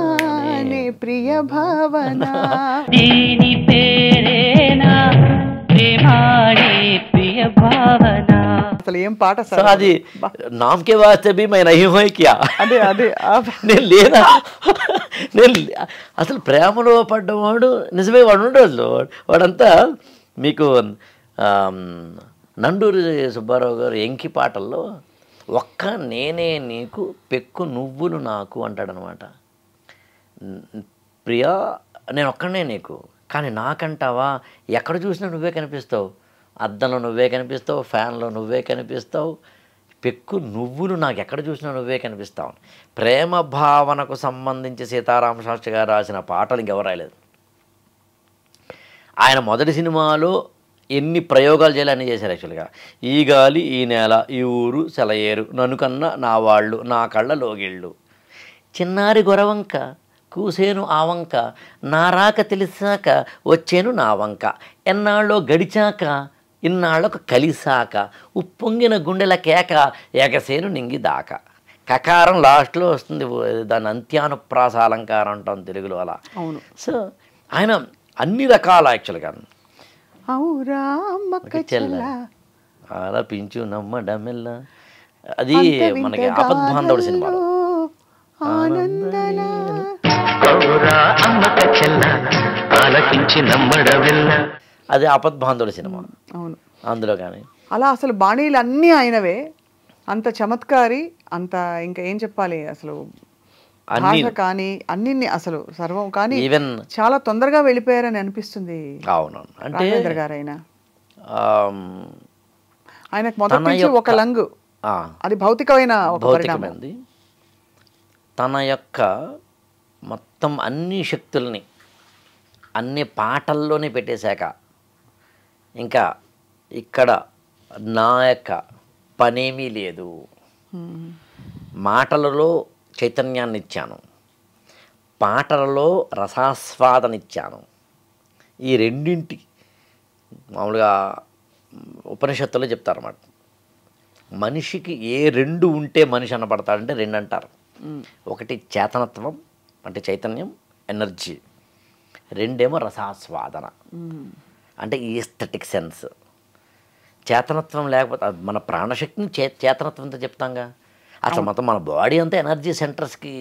ప్రియ భావన, దీని పేరేనా ప్రేమాడే ప్రియ భావన. అసలు ఏం పాట సార్ అది. నామకే వాస్తే భీ మై నహీ హోయ్ క్యా. అదే నేను లేదా, నేను అసలు ప్రేమలో పడ్డవాడు నిజమే వాడు ఉండదు. వాడంతా మీకు నండూరి సుబ్బారావు గారు ఎంకి పాటల్లో ఒక్క నేనే నీకు పెక్కు నువ్వులు నాకు అంటాడనమాట. ప్రియా నేను ఒక్కడనే నీకు, కానీ నాకంటావా ఎక్కడ చూసినా నువ్వే కనిపిస్తావు, అద్దంలో నువ్వే కనిపిస్తావు, ఫ్యాన్లో నువ్వే కనిపిస్తావు, పెక్కు నువ్వులు నాకు ఎక్కడ చూసినా నువ్వే కనిపిస్తావు. ప్రేమ భావనకు సంబంధించి సీతారామ శాస్త్రి గారు రాసిన పాటలు ఇంకెవరు రాయలేదు. ఆయన మొదటి సినిమాలో ఎన్ని ప్రయోగాలు చేయాలి అన్నీ చేశారు యాక్చువల్గా. ఈ గాలి ఈ నేల ఈ ఊరు సెలయేరు నన్ను కన్నా నా వాళ్ళు నా కళ్ళ లోగిళ్ళు చిన్నారి గొరవంక కూసేను ఆ వంక నా రాక తెలిసాక వచ్చేను నా వంక ఎన్నాళ్ళో గడిచాక ఇన్నాళ్ళకు కలిసాక ఉప్పొంగిన గుండెల కేక ఏకసేను నింగి దాకా. కకారం లాస్ట్లో వస్తుంది, దాని అంత్యానుప్రాస అలంకారం అంటాం తెలుగులో అలా. అవును. సో ఆయన అన్ని రకాల యాక్చువల్గా ఆలపించు నమ్మడమెల్ల అది మనకి ఆపద్బాంధవుడు సినిమాలో. అది ఆపద్బాంధవుడు సినిమా. అవును. అందులో కానీ అలా అసలు బాణీలు అన్నీ ఆయనవే. అంత చమత్కారి, అంత ఇంకా ఏం చెప్పాలి అసలు భాష కానీ అన్ని అసలు సర్వం కానీ ఈవెన్ చాలా తొందరగా వెళ్ళిపోయారని అనిపిస్తుంది. అవును. అంటే రాఘవేంద్ర గారు ఆయనకు మొదటి నుంచి ఒక లంగు, అది భౌతికమైన ఒక పరిణామం. తన యొక్క మొత్తం అన్ని శక్తుల్ని అన్ని పాటల్లోనే పెట్టేశాక ఇంకా ఇక్కడ నా యొక్క పనేమీ లేదు. మాటలలో చైతన్యాన్ని ఇచ్చాను, పాటలలో రసాస్వాదనిచ్చాను. ఈ రెండింటి మామూలుగా ఉపనిషత్తులో చెప్తారన్నమాట. మనిషికి ఏ రెండు ఉంటే మనిషి అనబడతాడంటే రెండు అంటారు. ఒకటి చేతనత్వం అంటే చైతన్యం ఎనర్జీ, రెండేమో రసాస్వాదన అంటే ఈస్థెటిక్ సెన్స్. చేతనత్వం లేకపోతే మన ప్రాణశక్తిని చేతనత్వంతో చెప్తాంగా. అసలు మొత్తం మన బాడీ అంతా ఎనర్జీ సెంటర్స్కి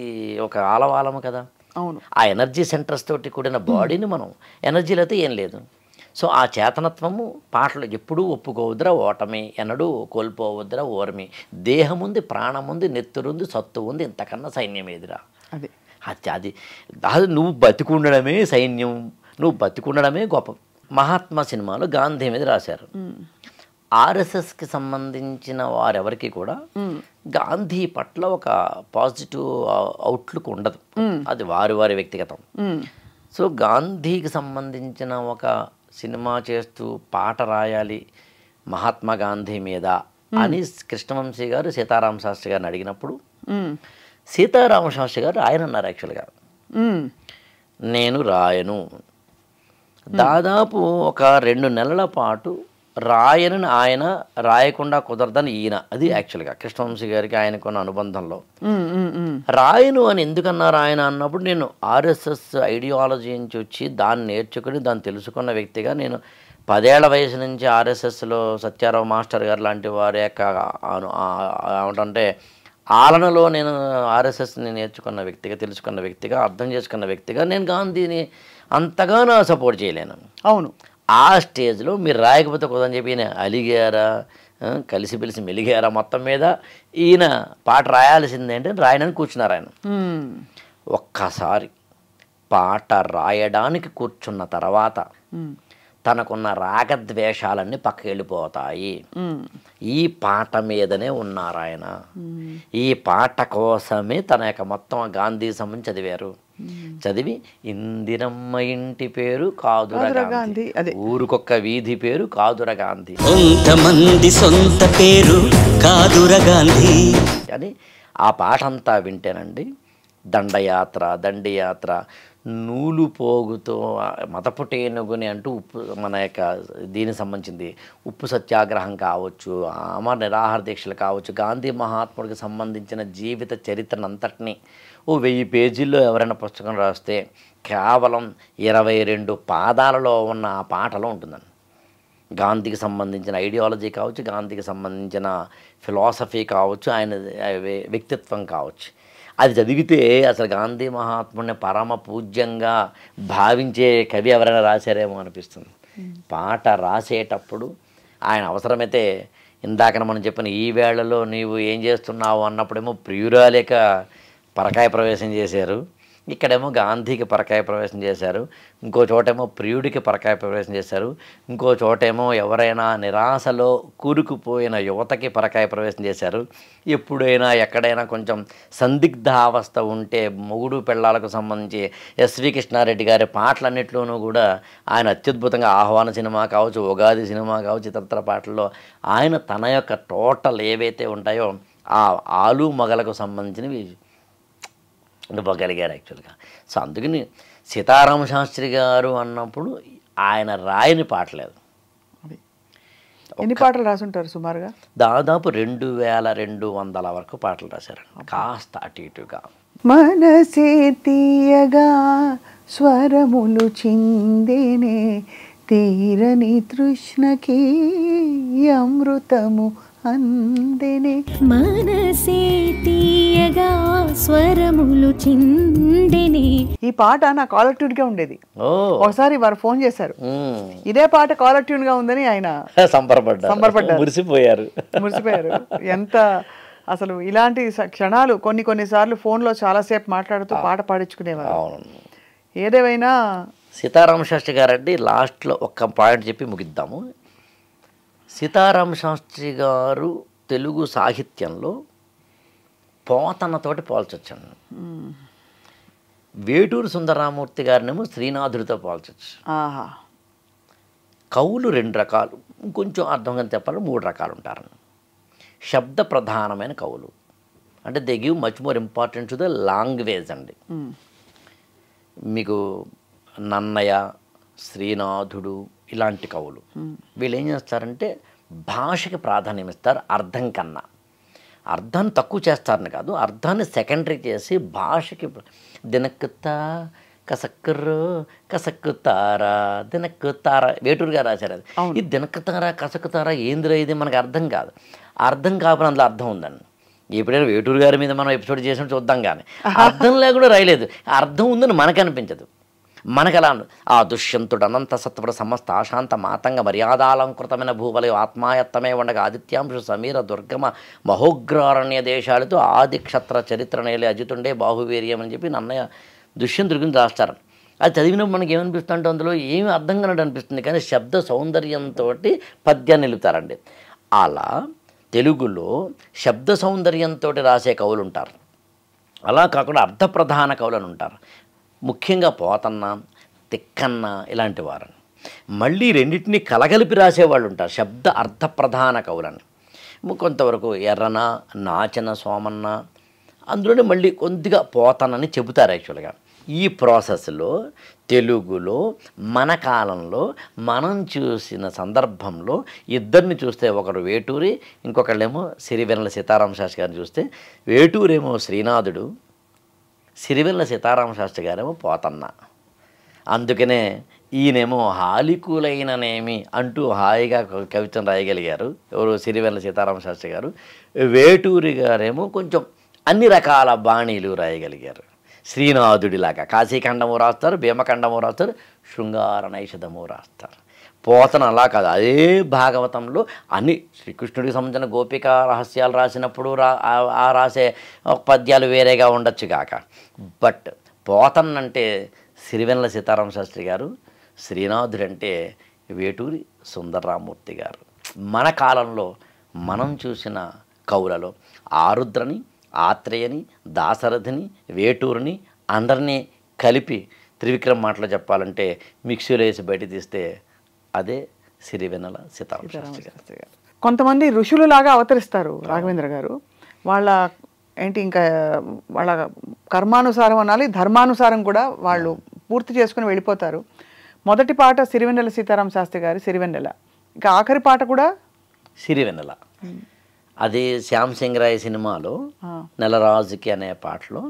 ఒక ఆలవాలము కదా. అవును. ఆ ఎనర్జీ సెంటర్స్ తోటి కూడిన బాడీని మనం ఎనర్జీలో అయితే ఏం లేదు. సో ఆ చేతనత్వము పాటలు ఎప్పుడూ ఒప్పుకోవద్దురా ఓటమి, ఎన్నడూ కోల్పోవద్దురా ఓర్మి, దేహముంది ప్రాణముంది నెత్తురుంది సత్తు ఉంది ఇంతకన్నా సైన్యం ఏదిరా. అది అది అది నువ్వు బతికుండడమే సైన్యం, నువ్వు బతికుండడమే గొప్ప. మహాత్మా సినిమాలో గాంధీ మీద రాశారు. ఆర్ఎస్ఎస్కి సంబంధించిన వారెవరికి కూడా గాంధీ పట్ల ఒక పాజిటివ్ అవుట్లుక్ ఉండదు. అది వారి వారి వ్యక్తిగతం. సో గాంధీకి సంబంధించిన ఒక సినిమా చేస్తూ పాట రాయాలి మహాత్మా గాంధీ మీద అని కృష్ణవంశీ గారు సీతారామ శాస్త్రి గారిని అడిగినప్పుడు సీతారామ శాస్త్రి గారు ఆయన అన్నారు యాక్చువల్గా నేను రాయను. దాదాపు ఒక 2 నెలల పాటు రాయనని ఆయన, రాయకుండా కుదరదని ఈయన. అది యాక్చువల్గా కృష్ణవంశీ గారికి ఆయనకున్న అనుబంధంలో. రాయను అని ఎందుకన్నారు ఆయన అన్నప్పుడు, నేను ఆర్ఎస్ఎస్ ఐడియాలజీ నుంచి వచ్చి దాన్ని నేర్చుకుని దాన్ని తెలుసుకున్న వ్యక్తిగా, నేను 10 ఏళ్ల వయసు నుంచి ఆర్ఎస్ఎస్లో సత్యారావు మాస్టర్ గారు లాంటి వారి యొక్క ఏమంటే ఆలనలో నేను ఆర్ఎస్ఎస్ని నేర్చుకున్న వ్యక్తిగా, తెలుసుకున్న వ్యక్తిగా, అర్థం చేసుకున్న వ్యక్తిగా నేను గాంధీని అంతగా సపోర్ట్ చేయలేను. అవును, ఆ స్టేజ్లో మీరు రాయకపోతే కుదని చెప్పి ఈయన అలిగారా, కలిసి పిలిచి మెలిగారా, మొత్తం మీద ఈయన పాట రాయాల్సిందే అంటే రాయనని కూర్చున్నారు ఆయన. ఒక్కసారి పాట రాయడానికి కూర్చున్న తర్వాత తనకున్న రాగద్వేషాలన్నీ పక్కకి వెళ్ళిపోతాయి. ఈ పాట మీదనే ఉన్నారు ఆయన. ఈ పాట కోసమే తన యొక్క మొత్తం గాంధీ సంబంధించి చదివారు. చదివి ఇందిరమ్మ ఇంటి పేరు కాదుర గాంధీ, ఊరుకొక్క వీధి పేరు కాదుర గాంధీ, కొంతమంది సొంత పేరు కాదుర గాంధీ అని ఆ పాట అంతా వింటేనండి దండయాత్ర, దండియాత్ర, నూలు పోగుతో మతపుటేనుగుని అంటూ మన యొక్క దీనికి సంబంధించింది ఉప్పు సత్యాగ్రహం కావచ్చు, అమర నిరాహార దీక్షలు కావచ్చు, గాంధీ మహాత్ముడికి సంబంధించిన జీవిత చరిత్రనంతటినీ 1000 పేజీల్లో ఎవరైనా పుస్తకం రాస్తే కేవలం 22 పాదాలలో ఉన్న ఆ పాటలో ఉంటుందండి. గాంధీకి సంబంధించిన ఐడియాలజీ కావచ్చు, గాంధీకి సంబంధించిన ఫిలాసఫీ కావచ్చు, ఆయన వ్యక్తిత్వం కావచ్చు. అది చదివితే అసలు గాంధీ మహాత్ముడిని పరమ పూజ్యంగా భావించే కవి ఎవరైనా రాశారేమో అనిపిస్తుంది. పాట రాసేటప్పుడు ఆయన అవసరమైతే ఇందాక మనం చెప్పిన ఈ వేళలో నీవు ఏం చేస్తున్నావు అన్నప్పుడేమో ప్రియురాలేక పరకాయ ప్రవేశం చేశారు, ఇక్కడేమో గాంధీకి పరకాయ ప్రవేశం చేశారు, ఇంకో చోటేమో ప్రియుడికి పరకాయ ప్రవేశం చేశారు, ఇంకో చోటేమో ఎవరైనా నిరాశలో కూరుకుపోయిన యువతకి పరకాయ ప్రవేశం చేశారు. ఎప్పుడైనా ఎక్కడైనా కొంచెం సందిగ్ధావస్థ ఉంటే మొగుడు పెళ్ళాలకు సంబంధించి ఎస్వి కృష్ణారెడ్డి గారి పాటలన్నింటిలోనూ కూడా ఆయన అత్యద్భుతంగా ఆహ్వాన సినిమా కావచ్చు, ఉగాది సినిమా కావచ్చు, ఇతరత్ర పాటల్లో ఆయన తన యొక్క టోటల్ ఏవైతే ఉంటాయో ఆ ఆలు మగలకు సంబంధించినవి ఇవ్వగలిగారు యాక్చువల్గా. సో అందుకని సీతారామ శాస్త్రి గారు అన్నప్పుడు ఆయన రాయని పాటలేదు. ఎన్ని పాటలు రాసుంటారు సుమారుగా? దాదాపు 2200 వరకు పాటలు రాశారు, కాస్త అటు ఇటుగా. మనసే తీయగా స్వరములు చిందేనే తీరని తృష్ణకి అమృతము అందేనే. మనసే తీయగా స్వరములు చిందెనే. ఈ పాట నా కాలర్ ట్యూన్ గా ఉండేది. ఒకసారి వారు ఫోన్ చేశారు, ఇదే పాట కాలర్ ట్యూన్ గా ఉందని ఆయన సంబరపడ్డారు, మురిసిపోయారు. ఎంత అసలు ఇలాంటి క్షణాలు కొన్నిసార్లు ఫోన్లో చాలాసేపు మాట్లాడుతూ పాట పాడించుకునేవారు. ఏదేమైనా సీతారామ శాస్త్రి గారండి లాస్ట్లో ఒక్క పాయింట్ చెప్పి ముగిద్దాము. సీతారామ శాస్త్రి గారు తెలుగు సాహిత్యంలో పోతన్నతోటి పోల్చొచ్చండి. వేటూరు సుందరరామూర్తి గారినేమో శ్రీనాథుడితో పోల్చొచ్చు. కవులు 2 రకాలు, ఇంకొంచెం అర్థంగా చెప్పాలి 3 రకాలు ఉంటారని. శబ్ద ప్రధానమైన కవులు అంటే they give much more importance to the language అండి. మీకు నన్నయ్య, శ్రీనాథుడు ఇలాంటి కవులు వీళ్ళు ఏం చేస్తారంటే భాషకి ప్రాధాన్యం ఇస్తారు అర్థం కన్నా. అర్థాన్ని తక్కువ చేస్తారని కాదు, అర్థాన్ని సెకండరీ చేసి భాషకి దినక్కుతా కసక్కుర్రు కసక్కుతారా దినక్కుతారా వేటూరు గారు రాశారు. అది ఈ దినక్కుతారా కసక్కుతారా ఏందిరా ఇది మనకు అర్థం కాదు. అర్థం కాకపోతే అందులో అర్థం ఉందండి. ఎప్పుడైనా వేటూరు గారి మీద మనం ఎపిసోడ్ చేసిన చూద్దాం, కానీ అర్థం లేకుండా రాయలేదు, అర్థం ఉందని మనకు అనిపించదు. మనకు ఎలా ఆ దుష్యంతుడు అనంత సత్వర సమస్త ఆశాంత మాతంగ మర్యాదాలంకృతమైన భూవలయ ఆత్మాయత్తమే ఉండగా ఆదిత్యాంశు సమీర దుర్గమ మహోగ్రారణ్య దేశాలతో ఆది క్షత్ర చరిత్ర నేలే అజితుండే బాహువీర్యం అని చెప్పి నన్నయ్య దుష్యంతుడి గురించి రాస్తారు. అది చదివినప్పుడు మనకి ఏమనిపిస్తుంటే అందులో ఏమి అర్థం కానట్టు అనిపిస్తుంది, కానీ శబ్ద సౌందర్యంతో పద్యాన్ని నిలుపుతారండి. అలా తెలుగులో శబ్ద సౌందర్యంతో రాసే కవులు ఉంటారు. అలా కాకుండా అర్థప్రధాన కవులు అని ఉంటారు. ముఖ్యంగా పోతన్న, తిక్కన్న ఇలాంటి వారు. మళ్ళీ రెండింటినీ కలగలిపి రాసేవాళ్ళు ఉంటారు, శబ్ద అర్థప్రధాన కవులని. కొంతవరకు ఎర్రన, నాచన, సోమన్న, అందులోనే మళ్ళీ కొద్దిగా పోతనని చెబుతారు. యాక్చువల్గా ఈ ప్రాసెస్లో తెలుగులో మన కాలంలో మనం చూసిన సందర్భంలో ఇద్దరిని చూస్తే ఒకరు వేటూరి, ఇంకొకళ్ళేమో సిరివెన్నెల సీతారామ శాస్త్రి గారిని చూస్తే వేటూరేమో శ్రీనాథుడు, సిరివెన్నెల సీతారామ శాస్త్రి గారేమో పోతన్న. అందుకనే ఈయనేమో హాలికులైననేమి అంటూ హాయిగా కవితను రాయగలిగారు ఎవరు, సిరివెన్నెల సీతారామ శాస్త్రి గారు. వేటూరి గారేమో కొంచెం అన్ని రకాల బాణీలు రాయగలిగారు. శ్రీనాథుడిలాగా కాశీఖండము రాస్తారు, భీమఖండము రాస్తారు, శృంగార నైషధము రాస్తారు. పోతన అలా కాదు, అదే భాగవతంలో అన్ని శ్రీకృష్ణుడికి సంబంధించిన గోపికా రహస్యాలు రాసినప్పుడు రాసే పద్యాలు వేరేగా ఉండొచ్చు కాక, బట్ పోతన్ అంటే సిరివెన్నెల సీతారామ శాస్త్రి గారు, శ్రీనాథుడు అంటే వేటూరి సుందరరామూర్తి గారు. మన కాలంలో మనం చూసిన కవులలో ఆరుద్రని, ఆత్రేయని, దాశరథిని, వేటూరిని అందరినీ కలిపి త్రివిక్రమ్ మాటలో చెప్పాలంటే మిక్సీలో వేసి బయట తీస్తే అదే సిరివెన్నెల సీతారామ శాస్త్రి గారు. కొంతమంది ఋషులులాగా అవతరిస్తారు రాఘవేంద్ర గారు. వాళ్ళ ఏంటి ఇంకా వాళ్ళ కర్మానుసారం అనాలి, ధర్మానుసారం కూడా వాళ్ళు పూర్తి చేసుకుని వెళ్ళిపోతారు. మొదటి పాట సిరివెన్నెల సీతారామ శాస్త్రి గారి సిరివెన్నెల, ఇంకా ఆఖరి పాట కూడా సిరివెన్నెల. అది శ్యామ్ సింగ్ రాయ్ సినిమాలో నెలరాజుకి అనే పాటలో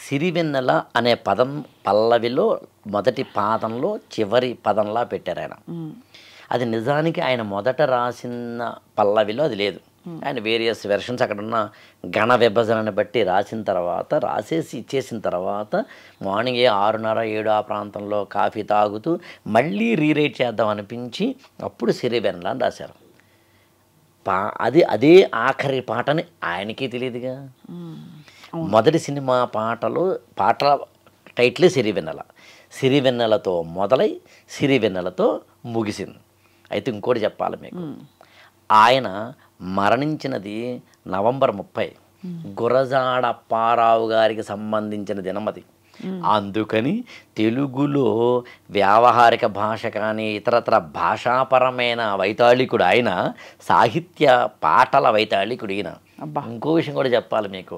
సిరివెన్నెల అనే పదం పల్లవిలో మొదటి పాదంలో చివరి పదంలా పెట్టారు ఆయన. అది నిజానికి ఆయన మొదట రాసిన పల్లవిలో అది లేదు. ఆయన వేరియస్ వెర్షన్స్ అక్కడ ఉన్న గణ విభజనని బట్టి రాసిన తర్వాత రాసేసి ఇచ్చేసిన తర్వాత మార్నింగ్ 6:30, 7 ఆ ప్రాంతంలో కాఫీ తాగుతూ మళ్ళీ రీరైట్ చేద్దాం అనిపించి అప్పుడు సిరివెన్నెల అని రాశారు. అదే ఆఖరి పాటని ఆయనకి తెలియదుగా. మొదటి సినిమా పాటల టైటిలే సిరివెన్నెల. సిరివెన్నెలతో మొదలై సిరివెన్నెలతో ముగిసింది. అయితే ఇంకోటి చెప్పాలి మీకు, ఆయన మరణించినది నవంబర్ 30, గురజాడ అప్పారావు గారికి సంబంధించిన దినమది. అందుకని తెలుగులో వ్యావహారిక భాష కానీ ఇతరత్ర భాషాపరమైన వైతాళికుడు ఆయన, సాహిత్య పాటల వైతాళికుడు ఈయన. ఇంకో విషయం కూడా చెప్పాలి మీకు,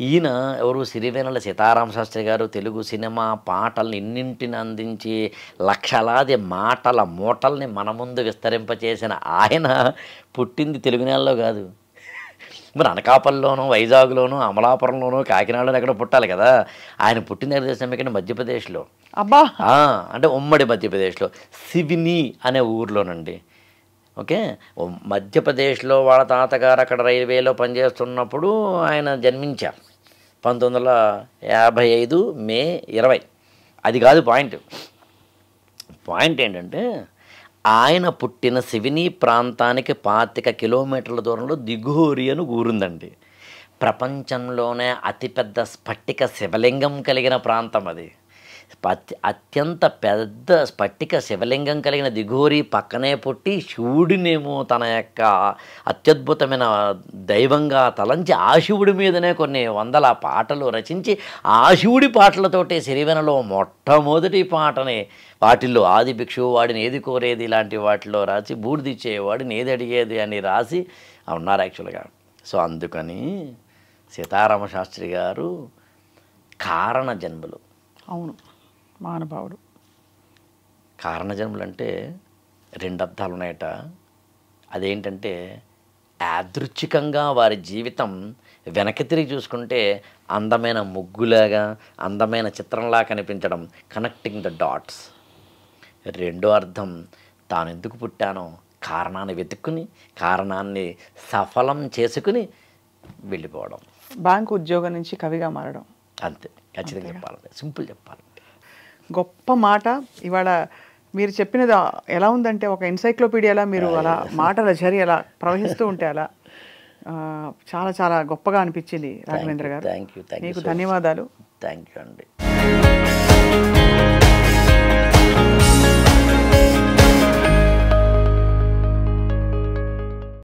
ఈయన ఎవరు, సిరివెన్నెల సీతారామ శాస్త్రి గారు తెలుగు సినిమా పాటల్ని ఇన్నింటిని అందించి లక్షలాది మాటల మూటల్ని మన ముందు విస్తరింపచేసిన ఆయన పుట్టింది తెలుగు నేలలో కాదు, మరి అనకాపల్లిలోనూ, వైజాగ్లోనూ, అమలాపురంలోనూ, కాకినాడలో ఎక్కడ పుట్టాలి కదా. ఆయన పుట్టిన దేశం ఇక్కడ మధ్యప్రదేశ్లో. అబ్బా, అంటే ఉమ్మడి మధ్యప్రదేశ్లో సివిని అనే ఊర్లోనండి. ఓకే, మధ్యప్రదేశ్లో వాళ్ళ తాతగారు అక్కడ రైల్వేలో పనిచేస్తున్నప్పుడు ఆయన జన్మించారు 1955 మే 20. అది కాదు పాయింట్. పాయింట్ ఏంటంటే ఆయన పుట్టిన సివిని ప్రాంతానికి 25 కిలోమీటర్ల దూరంలో దిఘోరి అని ఊరుందండి. ప్రపంచంలోనే అతిపెద్ద స్ఫటిక శివలింగం కలిగిన ప్రాంతం అది. అత్యంత పెద్ద స్ఫటిక శివలింగం కలిగిన దిఘోరి పక్కనే పుట్టి శివుడినేమో తన యొక్క అత్యద్భుతమైన దైవంగా తలంచి ఆ శివుడి మీదనే కొన్ని వందల పాటలు రచించి ఆ శివుడి పాటలతోటి సిరివెన్నెలలో మొట్టమొదటి పాటని వాటిల్లో ఆది భిక్షువు వాడిని ఏది కోరేది ఇలాంటి వాటిలో రాసి బూడిదిచ్చేవాడిని ఏది అడిగేది అని రాసి ఉన్నారు యాక్చువల్గా. సో అందుకని సీతారామ శాస్త్రి గారు కారణ జన్మలు. అవును, మహానుభావుడు. కారణజన్మలు అంటే 2 అర్థాలు ఉన్నాయట. అదేంటంటే యాదృచ్ఛికంగా వారి జీవితం వెనక్కి తిరిగి చూసుకుంటే అందమైన ముగ్గులాగా, అందమైన చిత్రంలా కనిపించడం, కనెక్టింగ్ ద డాట్స్. రెండో అర్థం తాను ఎందుకు పుట్టానో కారణాన్ని వెతుక్కుని కారణాన్ని సఫలం చేసుకుని వెళ్ళిపోవడం. బ్యాంకు ఉద్యోగం నుంచి కవిగా మారడం. అంతే, ఖచ్చితంగా చెప్పాలంటే, సింపుల్ చెప్పాలంటే. గొప్ప మాట. ఇవాళ మీరు చెప్పినది ఎలా ఉందంటే ఒక ఎన్సైక్లోపీడియాలా మీరు అలా మాటల ఝరి అలా ప్రవహిస్తూ ఉంటే అలా చాలా చాలా గొప్పగా అనిపించింది రాఘవేంద్ర గారు. Thank you. మీకు ధన్యవాదాలు. థ్యాంక్ యూ అండి.